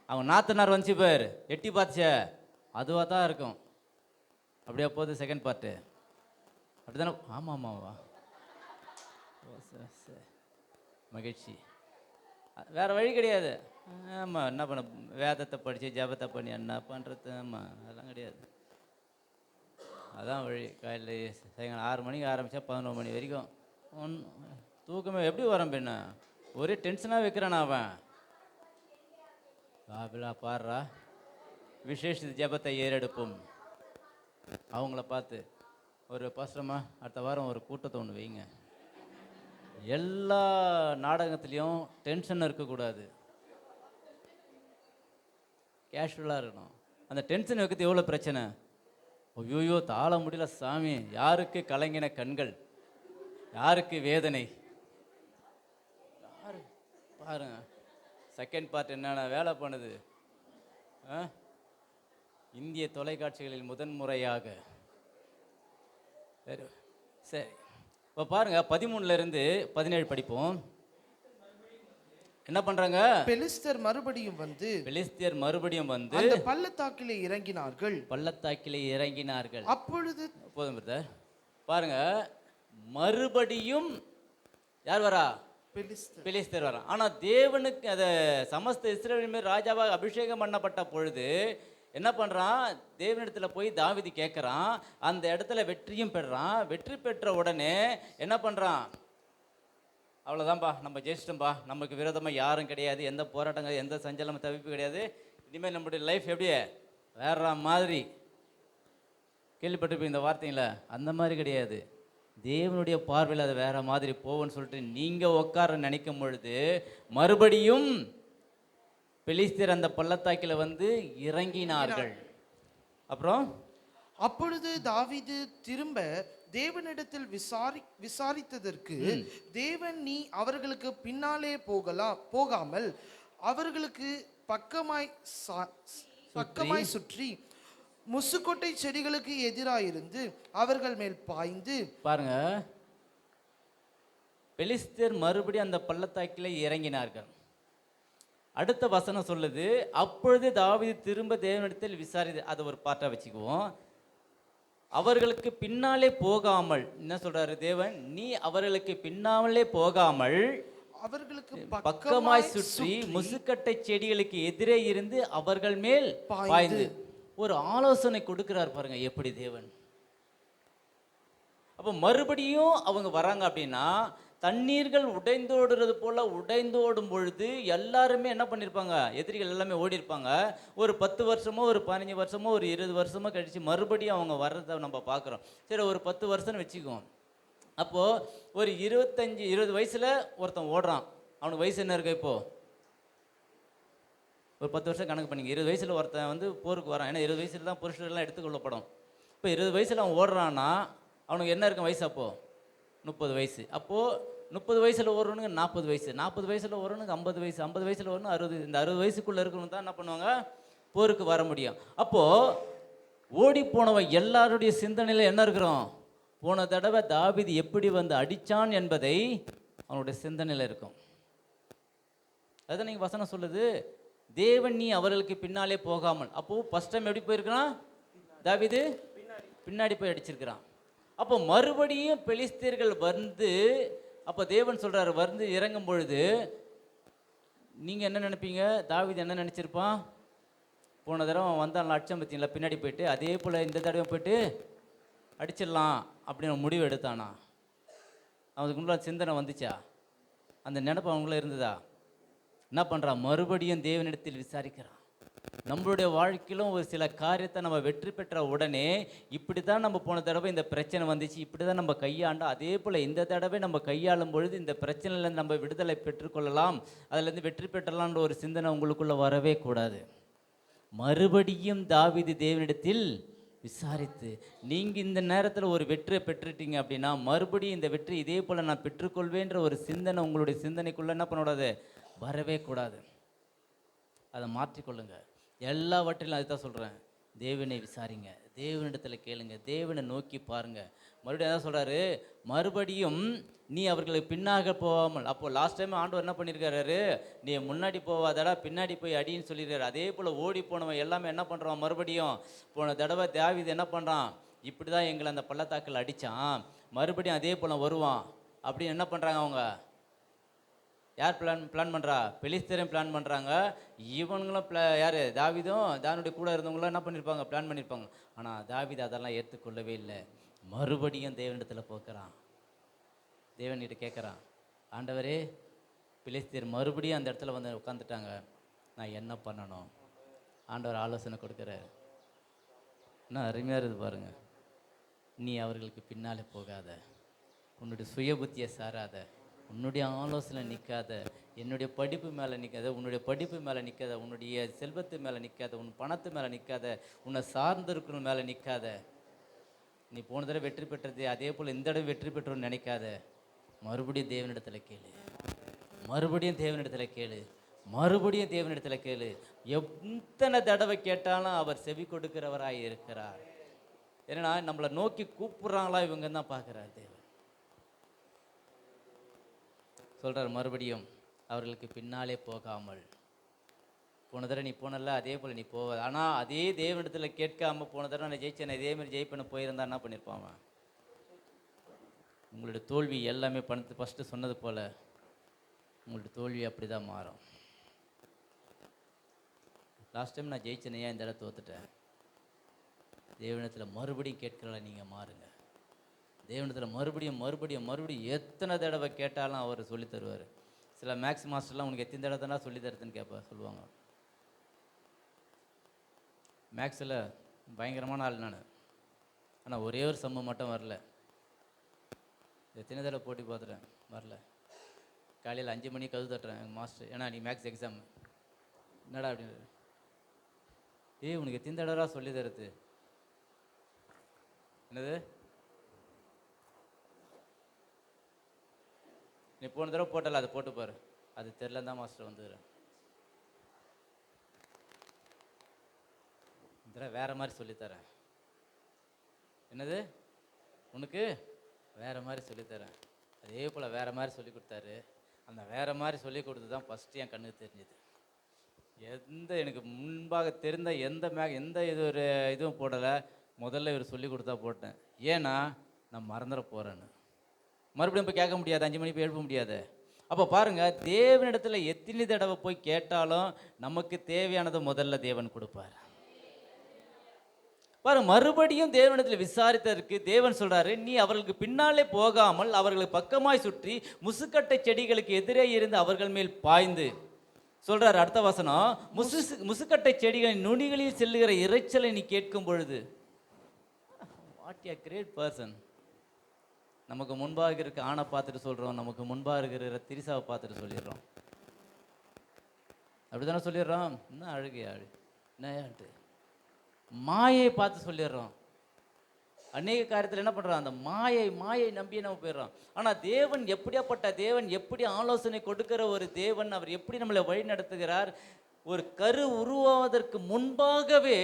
அவன் நாத்தனார் வந்துச்சு பேர் எட்டி பார்த்துச்ச, அதுவாக தான் இருக்கும். அப்படியா போகுது செகண்ட் பார்ட்டு? அப்படி தானே? ஆமாம் ஆமாவா? ஓ சார் சார், மகிழ்ச்சி. வேறு வழி கிடையாது. ஆமாம், என்ன பண்ண, வேதத்தை படித்து ஜபத்தை பண்ணி என்ன பண்ணுறது? ஆமாம், அதெல்லாம் கிடையாது. அதான் வழி. காலையில் சாயங்காலம் 6 மணிக்கு ஆரம்பித்தா 11 மணி வரைக்கும் தூக்கமே எப்படி வரும் பெண்ண? ஒரே டென்ஷனாக வைக்கிறான் அவன். பாபிலா பாடுறா, விசேஷ ஜபத்தை ஏறெடுப்போம். அவங்கள பார்த்து ஒரு பாஸ்டர்மா அடுத்த வாரம் ஒரு கூட்டத்தை ஒன்று வைங்க. எல்லா நாடகத்துலேயும் டென்ஷன் இருக்கக்கூடாது, கேஷுவலாக இருக்கணும். அந்த டென்ஷன் வைக்கிறது எவ்வளோ பிரச்சனை? ஐயோயோ தாழ முடியல சாமி. யாருக்கு கலங்கின கண்கள், யாருக்கு வேதனை? யாரு பாருங்க. செகண்ட் பார்ட் என்னென்ன வேலை பண்ணுது? இந்திய தொலைக்காட்சிகளில் முதன்முறையாக. சரி, இப்போ பாருங்க, 13 17 படிப்போம். என்ன பண்றாங்க? பெலிஸ்தர் மறுபடியும் வந்து அந்த பள்ளத்தாக்கிலே இறங்கினார்கள். அப்பொழுது போதும் பிரதர். பாருங்க, மறுபடியும் யார் வரா? பெலிஸ்தர் வரா. ஆனால் தேவனுக்கு அதை சமஸ்த இஸ்ரவேலின் மேல் ராஜாவாக அபிஷேகம் பண்ணப்பட்ட பொழுது என்ன பண்ணுறான்? தேவனிடத்தில் போய் தாவீது கேட்குறான், அந்த இடத்துல வெற்றியும் பெறுறான். வெற்றி பெற்ற உடனே என்ன பண்ணுறான்? அவ்வளோதான்ப்பா, நம்ம ஜெயிச்சிட்டோம்பா, நமக்கு விரோதமாக யாரும் கிடையாது, எந்த போராட்டங்கள் எந்த சஞ்சலமும் தவிப்பு கிடையாது, இனிமேல் நம்முடைய லைஃப் எப்படியே வேற மாதிரி. கேள்விப்பட்டிருப்பீங்க இந்த வார்த்தைங்களா? அந்த மாதிரி கிடையாது. தேவனுடைய பார்வையில் அது வேற மாதிரி போவோன்னு சொல்லிட்டு நீங்கள் உட்கார நினைக்கும் பொழுது மறுபடியும் பெலிஸ்தர் அந்த பள்ளத்தாக்கில் வந்து இறங்கினார்கள். அப்புறம் அப்பொழுது தாவீது திரும்ப தேவனிடத்தில் விசாரித்ததற்கு தேவன், நீ அவர்களுக்கு பின்னாலே போகாமல் அவர்களுக்கு பக்கமாய் சுற்றி முசுக்கொட்டை செடிகளுக்கு எதிராயிருந்து அவர்கள் மேல் பாய்ந்து. பாருங்க, பெலிஸ்தர் மறுபடியும் அந்த பள்ளத்தாக்கிலே இறங்கினார்கள். அடுத்த வசனம் சொல்லுது, அப்பொழுது தாவீது திரும்ப தேவனிடத்தில் அது ஒரு பாட்டா வச்சுக்குவோம். அவர்களுக்கு பின்னாலே போகாமல், என்ன சொல்றாரு தேவன், நீ அவர்களுக்கு பின்னாலே போகாமல் அவர்களுக்கு பக்கமாய் சுற்றி முசுக்கட்டை செடிகளுக்கு எதிரே இருந்து அவர்கள் மேல் பாய்ந்து. ஒரு ஆலோசனை கொடுக்கிறார் பாருங்க, எப்படி தேவன். அப்போ மறுபடியும் அவங்க வராங்க அப்படின்னா, தண்ணீர்கள் உடைந்தோடுறது போல உடைந்தோடும் பொழுது எல்லாருமே என்ன பண்ணியிருப்பாங்க, எதிரிகள் எல்லாமே ஓடி இருப்பாங்க. ஒரு 10 வருஷமோ ஒரு 15 வருஷமோ ஒரு 20 வருஷமோ கழிச்சு மறுபடியும் அவங்க வர்றதை நம்ம பார்க்குறோம். சரி, ஒரு 10 வருஷம்னு வச்சுக்குவோம். அப்போது ஒரு 25-20 வயசில் ஒருத்தன் ஓடுறான். அவனுக்கு வயசு என்ன இருக்கு இப்போது? ஒரு 10 வருஷம் கணக்கு பண்ணிங்க. 20 வயசில் ஒருத்தன் வந்து போருக்கு வரான். ஏன்னா 20 வயசில் தான் புருஷர்கள்லாம் எடுத்துக்கொள்ளப்படும். இப்போ 20 வயசில் அவன் ஓடுறான்னா அவனுக்கு என்ன இருக்கும் வயசு? அப்போது 30 வயசு. அப்போது 30 வயசில் ஓடுறவனுக்கு 40 வயசு, 40 வயசில் ஓடுறவனுக்கு 50 வயசு, 50 வயசில் ஓடணும் 60. இந்த 60 வயசுக்குள்ளே இருக்கணும் தான் என்ன பண்ணுவாங்க, போருக்கு வர முடியும். அப்போது ஓடி போனவன் எல்லாருடைய சிந்தனையில் என்ன இருக்கிறோம்? போன தடவை தாவீது எப்படி வந்து அடித்தான் என்பதை அவனுடைய சிந்தனையில் இருக்கும். அதுதான் நீங்கள் வசனம் சொல்லுது, தேவன் நீ அவர்களுக்கு பின்னாலே போகாமல். அப்போது ஃபஸ்ட் டைம் எப்படி போயிருக்கிறான் தாவீது? பின்னாடி போய் அடிச்சிருக்கிறான். அப்போ மறுபடியும் பெலிஸ்தீர்கள் வந்து, அப்போ தேவன் சொல்கிறார், வந்து இறங்கும் பொழுது நீங்கள் என்ன நினைப்பீங்க? தாவீது என்ன நினச்சிருப்பான்? போன தடவை வந்தான் அடிச்சம் பார்த்தீங்களா, பின்னாடி போயிட்டு, அதே போல் இந்த தடவை போயிட்டு அடிச்சிடலாம் அப்படின்னு முடிவு எடுத்தானா? அவனுக்குள்ள சிந்தனை வந்துச்சா? அந்த நினைப்பு அவங்கள இருந்ததா? என்ன பண்ணுறான்? மறுபடியும் தேவனிடத்தில் விசாரிக்கிறான். நம்மளுடைய வாழ்க்கையிலும் ஒரு சில காரியத்தை நம்ம வெற்றி பெற்ற உடனே, இப்படி தான் நம்ம போன தடவை இந்த பிரச்சனை வந்துச்சு, இப்படி தான் நம்ம கையாண்டோம், அதே போல் இந்த தடவை நம்ம கையாளும் பொழுது இந்த பிரச்சனையிலேருந்து நம்ம விடுதலை பெற்றுக்கொள்ளலாம், அதிலேருந்து வெற்றி பெற்றலான்ற ஒரு சிந்தனை உங்களுக்குள்ளே வரவே கூடாது. மறுபடியும் தாவீது தேவனிடத்தில் விசாரித்து, நீங்கள் இந்த நேரத்தில் ஒரு வெற்றியை பெற்றுட்டீங்க அப்படின்னா மறுபடியும் இந்த வெற்றி இதே போல் நான் பெற்றுக்கொள்வேன்ற ஒரு சிந்தனை உங்களுடைய சிந்தனைக்குள்ளே என்ன பண்ணக்கூடாது, வரவே கூடாது. அதை மாற்றிக்கொள்ளுங்க. எல்லாவற்றிலும் அதுதான் சொல்கிறேன், தேவனை விசாரிங்க, தேவனிடத்தில் கேளுங்க, தேவனை நோக்கி பாருங்க. மறுபடியும் அதான் சொல்கிறாரு, மறுபடியும் நீ அவர்களுக்கு பின்னாக போகாமல். அப்போது லாஸ்ட் டைம் ஆண்டவர் என்ன பண்ணியிருக்காரு, நீ முன்னாடி போவாதடா பின்னாடி போய் அடின்னு சொல்லியிருக்காரு. அதே போல் ஓடி போனவன் எல்லாமே என்ன பண்ணுறான், மறுபடியும் போன தடவை தாவீது என்ன பண்ணுறான், இப்படி தான் எங்களை அந்த பள்ளத்தாக்கில் அடித்தான், மறுபடியும் அதே போல் வருவான் அப்படின்னு என்ன பண்ணுறாங்க அவங்க? யார் பிளான் பண்ணுறா? பெலிஸ்தரும் பிளான் பண்ணுறாங்க. இவங்களும் யார்? தாவீதும் தாவீதுடைய கூட இருந்தவங்களும் என்ன பண்ணியிருப்பாங்க, பிளான் பண்ணியிருப்பாங்க. ஆனால் தாவீது அதெல்லாம் ஏற்றுக்கொள்ளவே இல்லை. மறுபடியும் தேவனிடத்தில் போக்குறான். தேவன்கிட்ட கேட்குறான், ஆண்டவரே, பெலிஸ்தர் மறுபடியும் அந்த இடத்துல வந்து உட்காந்துட்டாங்க, நான் என்ன பண்ணணும்? ஆண்டவர் ஆலோசனை கொடுக்குறாரு. என்ன அருமையாக இருக்குது பாருங்க. நீ அவர்களுக்கு பின்னாலே போகாத, உன்னுடைய சுய புத்தியை சாராத, உன்னுடைய ஆலோசனை நிற்காத, என்னுடைய படிப்பு மேலே நிற்காத, உன்னுடைய படிப்பு மேலே நிற்காத, உன்னுடைய செல்வத்து மேலே நிற்காத, உன் பணத்து மேலே நிற்காத, உன்னை சார்ந்திருக்கிற மேலே நிற்காத. நீ போன தடவை வெற்றி பெற்றது அதே போல் இந்த தடவை வெற்றி பெற்றோன்னு நினைக்காத. மறுபடியும் தேவனிடத்தில் கேளு, மறுபடியும் தேவனிடத்தில் கேளு, மறுபடியும் தேவனிடத்தில் கேளு. எத்தனை தடவை கேட்டாலும் அவர் செவி கொடுக்கிறவராய் இருக்கிறார். ஏன்னா நம்மளை நோக்கி கூப்பிட்றாங்களா இவங்க தான் பார்க்குறார் தேவன். சொல்கிறார், மறுபடியும் அவர்களுக்கு பின்னாலே போகாமல். போன தடவை நீ போனல அதே போல் நீ போவ. ஆனால் அதே தேவனிடத்தில் கேட்காமல் போன தடவை நான் ஜெயிச்சேன், இதேமாதிரி ஜெயிப்பேன்னு போயிருந்தா என்ன பண்ணியிருப்பான்? உங்களுடைய தோல்வி எல்லாமே ஃபஸ்ட்டு சொன்னது போல் உங்களுடைய தோல்வி அப்படி தான் மாறும். லாஸ்ட் டைம் நான் ஜெயிச்சேன், ஏன் இந்த தடவை தோத்துட்டேன்? தேவனிடத்தில் மறுபடியும் கேட்கிறல நீங்கள் மாறுங்க. தேவனிடத்தில் மறுபடியும் மறுபடியும் மறுபடியும் எத்தனை தடவை கேட்டாலும் அவர் சொல்லி தருவார். சில மேக்ஸ் மாஸ்டர்லாம் உனக்கு எத்தனை தடவை தானே சொல்லி தருதுன்னு சொல்லுவாங்க. மேக்ஸில் பயங்கரமான ஆள் நான். ஆனால் ஒரே ஒரு சம்பவம் மட்டும் வரல. எத்தனை தடவை போட்டி பார்த்துட்டேன், வரல. காலையில் 5 மணிக்கு கது தட்டுறேன் எங்கள் மாஸ்டர், ஏன்னா நீ மேக்ஸ் எக்ஸாம் என்னடா அப்படின்னு. உனக்கு எத்தனை தடவை சொல்லி தருது? என்னது? நீ போன தடவை போட்டல, அதை போட்டு பாரு. அது தெரியலன்னு தான் மாஸ்டர் வந்துடுறேன். இந்த தடவை வேற மாதிரி சொல்லித்தரேன். என்னது? உனக்கு வேற மாதிரி சொல்லித்தரேன். அதே போல் வேற மாதிரி சொல்லி கொடுத்தாரு. அந்த வேற மாதிரி சொல்லி கொடுத்து தான் ஃபஸ்ட்டு என் கண்ணுக்கு தெரிஞ்சுது. எனக்கு முன்பாக தெரிந்த எந்த இதுவும் போடலை. முதல்ல இவர் சொல்லி கொடுத்தா போட்டேன். ஏன்னா நான் மறந்துட போகிறேன்னு. மறுபடியும் இப்போ கேட்க முடியாது, 5 மணி போய் எழுப்ப முடியாது. அப்போ பாருங்கள், தேவனிடத்தில் எத்தனை தடவை போய் கேட்டாலும் நமக்கு தேவையானதை முதல்ல தேவன் கொடுப்பார். பாரு, மறுபடியும் தேவனிடத்தில் விசாரித்ததற்கு தேவன் சொல்றாரு, நீ அவர்களுக்கு பின்னாலே போகாமல் அவர்களுக்கு பக்கமாய் சுற்றி முசுக்கட்டை செடிகளுக்கு எதிரே இருந்து அவர்கள் மேல் பாய்ந்து சொல்றாரு. அடுத்த வசனம், முசுக்கட்டை செடிகளின் நுனிகளில் செல்லுகிற இறைச்சலை நீ கேட்கும் பொழுது. What a great person. நமக்கு முன்பாக இருக்க ஆணை பார்த்துட்டு சொல்றோம், நமக்கு முன்பாக இருக்கிற திரிசாவை பார்த்துட்டு சொல்லிடுறோம். அப்படித்தானே சொல்லிடுறோம். என்ன அழுகையா என்னட்டு மாயை பார்த்து சொல்லிடுறோம். அநேக காரியத்தில் என்ன பண்ணுறோம், அந்த மாயை நம்பியே நம்ம போயிடுறோம். ஆனால் தேவன் எப்படியாப்பட்ட தேவன், எப்படி ஆலோசனை கொடுக்கிற ஒரு தேவன், அவர் எப்படி நம்மளை வழி நடத்துகிறார். ஒரு கரு உருவாவதற்கு முன்பாகவே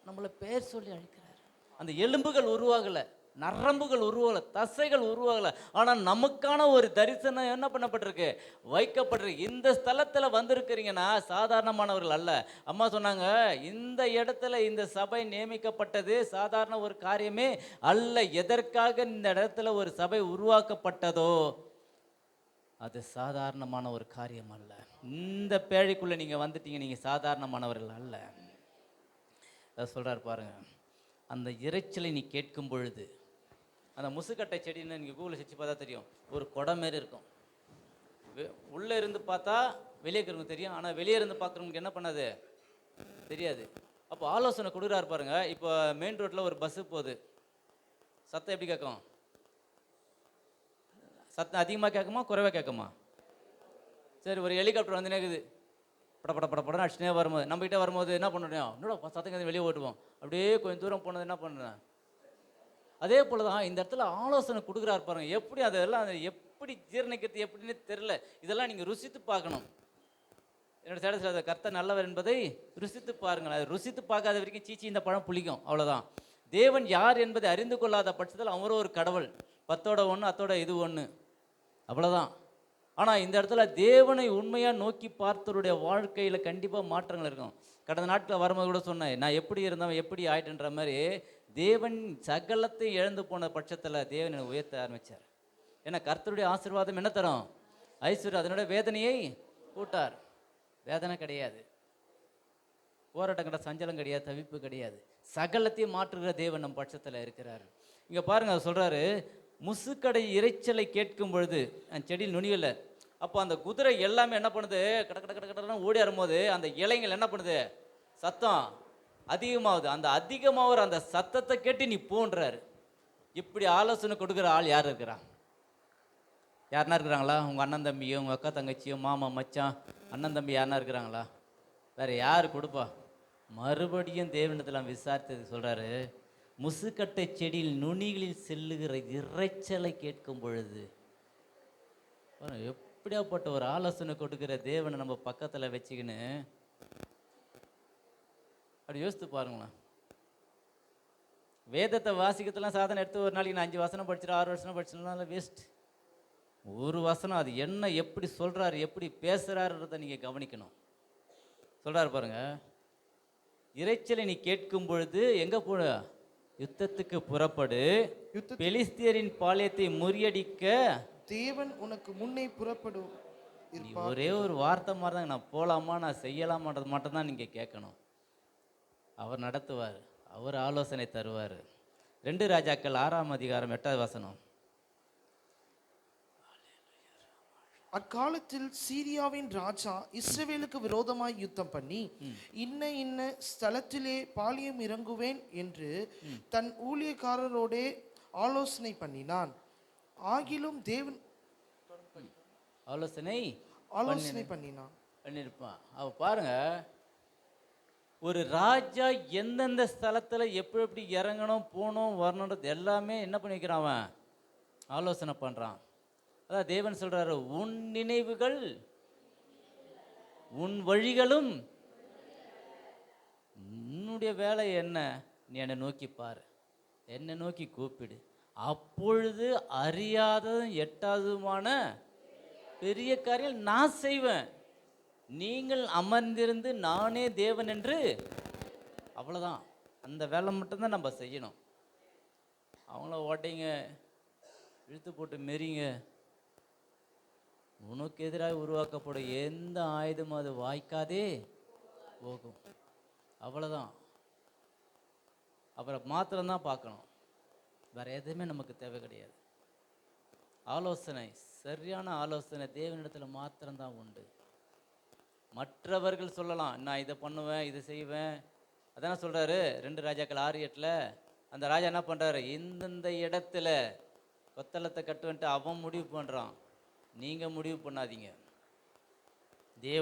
நம்மளை பெயர் சொல்லி அழைக்கிறார். அந்த எலும்புகள் உருவாகலை, நரம்புகள் உருவாகலை, தசைகள் உருவாகலை. ஆனால் நமக்கான ஒரு தரிசனம் என்ன பண்ணப்பட்டிருக்கு, வைக்கப்பட்டிருக்கு. இந்த ஸ்தலத்தில் வந்திருக்கிறீங்கன்னா சாதாரணமானவர்கள் அல்ல. அம்மா சொன்னாங்க, இந்த இடத்துல இந்த சபை நியமிக்கப்பட்டது சாதாரண ஒரு காரியமே அல்ல. எதற்காக இந்த இடத்துல ஒரு சபை உருவாக்கப்பட்டதோ அது சாதாரணமான ஒரு காரியம் அல்ல. இந்த பேழைக்குள்ளே நீங்கள் வந்துட்டீங்க, நீங்கள் சாதாரணமானவர்கள் அல்ல. அதை சொல்கிறார் பாருங்க. அந்த இறைச்சலை நீ கேட்கும் பொழுது, அந்த முசுக்கட்டை செடின்னு நீங்கள் கூகுளில் செச்சு பார்த்தா தெரியும், ஒரு குடம் மாரி இருக்கும். உள்ளே இருந்து பார்த்தா வெளியே இருக்கிறவங்க தெரியும், ஆனால் வெளியே இருந்து பார்க்குறவங்களுக்கு என்ன பண்ணாது தெரியாது. அப்போ ஆலோசனை கொடுக்குறாரு பாருங்க. இப்போ மெயின் ரோட்டில் ஒரு பஸ்ஸு போகுது, சத்தம் எப்படி கேட்கும்? சத்தம் அதிகமாக கேட்குமா குறைவாக கேட்குமா? சரி, ஒரு ஹெலிகாப்டர் வந்து நேக்குது, படப்படன்னு அடிச்சுனே வரும்போது, நம்மகிட்ட வரும்போது என்ன பண்ணுறோம், இன்னொட சத்தம் வெளியே ஓட்டுவோம். அப்படியே கொஞ்சம் தூரம் போனது என்ன பண்ணுறேன். அதே போல் தான் இந்த இடத்துல ஆலோசனை கொடுக்குறாரு பாருங்க. எப்படி அதெல்லாம் எப்படி ஜீரணிக்கிறது எப்படின்னு தெரியல. இதெல்லாம் நீங்கள் ருசித்து பார்க்கணும். என்னோட சேடத்தில் அதை கர்த்தர் நல்லவர் என்பதை ருசித்து பாருங்கள். அதை ருசித்து பார்க்காத வரைக்கும் சீச்சி இந்த பழம் புளிக்கும், அவ்வளோதான். தேவன் யார் என்பதை அறிந்து கொள்ளாத பட்சத்தில் அவரும் ஒரு கடவுள், 10ஓட 1 அத்தோட இது 1, அவ்வளோதான். ஆனால் இந்த இடத்துல தேவனை உண்மையாக நோக்கி பார்த்தவருடைய வாழ்க்கையில் கண்டிப்பாக மாற்றங்கள் இருக்கும். கடந்த நாட்களில் வரும்போது கூட சொன்னேன், நான் எப்படி இருந்தவன் எப்படி ஆயிட்டுன்ற மாதிரி தேவன் சகலத்தை இழந்து போன பட்சத்தில் தேவன் என்னை உயர்த்த ஆரம்பித்தார். ஏன்னா கர்த்தருடைய ஆசீர்வாதம் என்ன தரும்? ஐஸ்வர்யம். அதனுடைய வேதனையை கூட்டார். வேதனை கிடையாது, போராட்டம் கிடையாது, சஞ்சலம் கிடையாது, தவிப்பு கிடையாது. சகலத்தையும் மாற்றுகிற தேவன் நம் பட்சத்தில் இருக்கிறார். இங்கே பாருங்கள், அவர் சொல்கிறாரு, முசுக்கடை இறைச்சலை கேட்கும் பொழுது அந்த செடியில் நுனியில். அப்போ அந்த குதிரை எல்லாமே என்ன பண்ணுது, கடன்னு ஓடி வரும்போது அந்த இலைங்கள் என்ன பண்ணுது, சத்தம் அதிகமாகுது. அந்த அதிகமாகிற அந்த சத்தத்தை கேட்டு நீ போன்றாரு. இப்படி ஆலோசனை கொடுக்குற ஆள் யார் இருக்கிறா? யாருன்னா இருக்கிறாங்களா? உங்கள் அண்ணன் தம்பியோ, உங்கள் அக்கா தங்கச்சியோ, மாமா மச்சான், அண்ணன் தம்பி யாருன்னா இருக்கிறாங்களா? வேறு யார் கொடுப்பா? மறுபடியும் தேவனிடத்தில் விசாரித்தது சொல்கிறாரு, முசுக்கட்டை செடியில் நுனிகளில் செல்லுகிற இறைச்சலை கேட்கும் பொழுது. எப்படியாப்பட்ட ஒரு ஆலோசனை கொடுக்குற தேவனை நம்ம பக்கத்தில் வச்சுக்கின்னு அப்படி யோசித்து பாருங்களேன். வேதத்தை வாசிக்கிறதுலாம் சாதனை எடுத்து ஒரு நாளைக்கு நான் 5 வசனம் படிச்சுட்டு 6 வசனம் படிச்சுனால வேஸ்ட். ஒரு வசனம் அது என்ன எப்படி சொல்கிறாரு, எப்படி பேசுகிறாருன்றதை நீங்கள் கவனிக்கணும். சொல்கிறாரு பாருங்க, இறைச்சலை நீ கேட்கும் பொழுது எங்கே போட, யுத்தத்துக்கு புறப்படு, பெலிஸ்தியரின் பாளையத்தை முறியடிக்க தேவன் உனக்கு முன்னே புறப்படும். ஒரே ஒரு வார்த்தை மாதிரி தான், நான் போகலாமா நான் செய்யலாமான்றது மட்டும்தான் நீங்கள் கேட்கணும். அவர் நடத்துவார், அவர் ஆலோசனை தருவார். 2 ராஜாக்கள் 6ஆம் அதிகாரம் 8வது வசனம். அக்காலத்தில் சீரியாவின் ராஜா இஸ்ரவேலுக்கு விரோதமாய் யுத்தம் பண்ணி, இன்ன ஸ்தலத்திலே பாளையம் இறங்குவேன் என்று தன் ஊழியக்காரரோடே ஆலோசனை பண்ணினான். ஆகிலும் தேவன் ஆலோசனை பண்ணினான் பண்ணியிருப்பான். அவ பாருங்க, ஒரு ராஜா எந்தெந்த ஸ்தலத்தில் எப்படி எப்படி இறங்கணும் போகணும் வரணுன்றது எல்லாமே என்ன பண்ணி வைக்கிறான், அவன் ஆலோசனை பண்ணுறான். அதான் தேவன் சொல்கிறாரு, உன் நினைவுகள் உன் வழிகளும் உன்னுடைய வேலை என்ன, நீ என்னை நோக்கி பாரு, என்னை நோக்கி கூப்பிடு, அப்பொழுது அறியாததும் எட்டாததுமான பெரிய காரியம் நான் செய்வேன், நீங்கள் அமர்ந்திருந்து நானே தேவன் என்று. அவ்வளோதான், அந்த வேலை மட்டும்தான் நம்ம செய்யணும். அவங்கள ஓட்டைங்க, இழுத்து போட்டு மெரிங்க, உனக்கு எதிராக உருவாக்கப்படும் எந்த ஆயுதமும் அது வாய்க்காதே போகும். அவ்வளோதான். அப்புறம் மாத்திரம்தான் பார்க்கணும், வேற எதுவுமே நமக்கு தேவை கிடையாது. ஆலோசனை, சரியான ஆலோசனை தேவனிடத்தில் மாத்திரம்தான் உண்டு. மற்றவர்கள் சொல்லலாம், நான் இதை பண்ணுவேன் இதை செய்வேன். அதான சொல்கிறாரு 2 ராஜாக்கள் 6:8. அந்த ராஜா என்ன பண்ணுறாரு, இந்தந்த இடத்துல கொத்தளத்தை கட்டுவன்ட்டு அவன் முடிவு பண்ணுறான். நீங்கள் முடிவு பண்ணாதீங்க. தேவ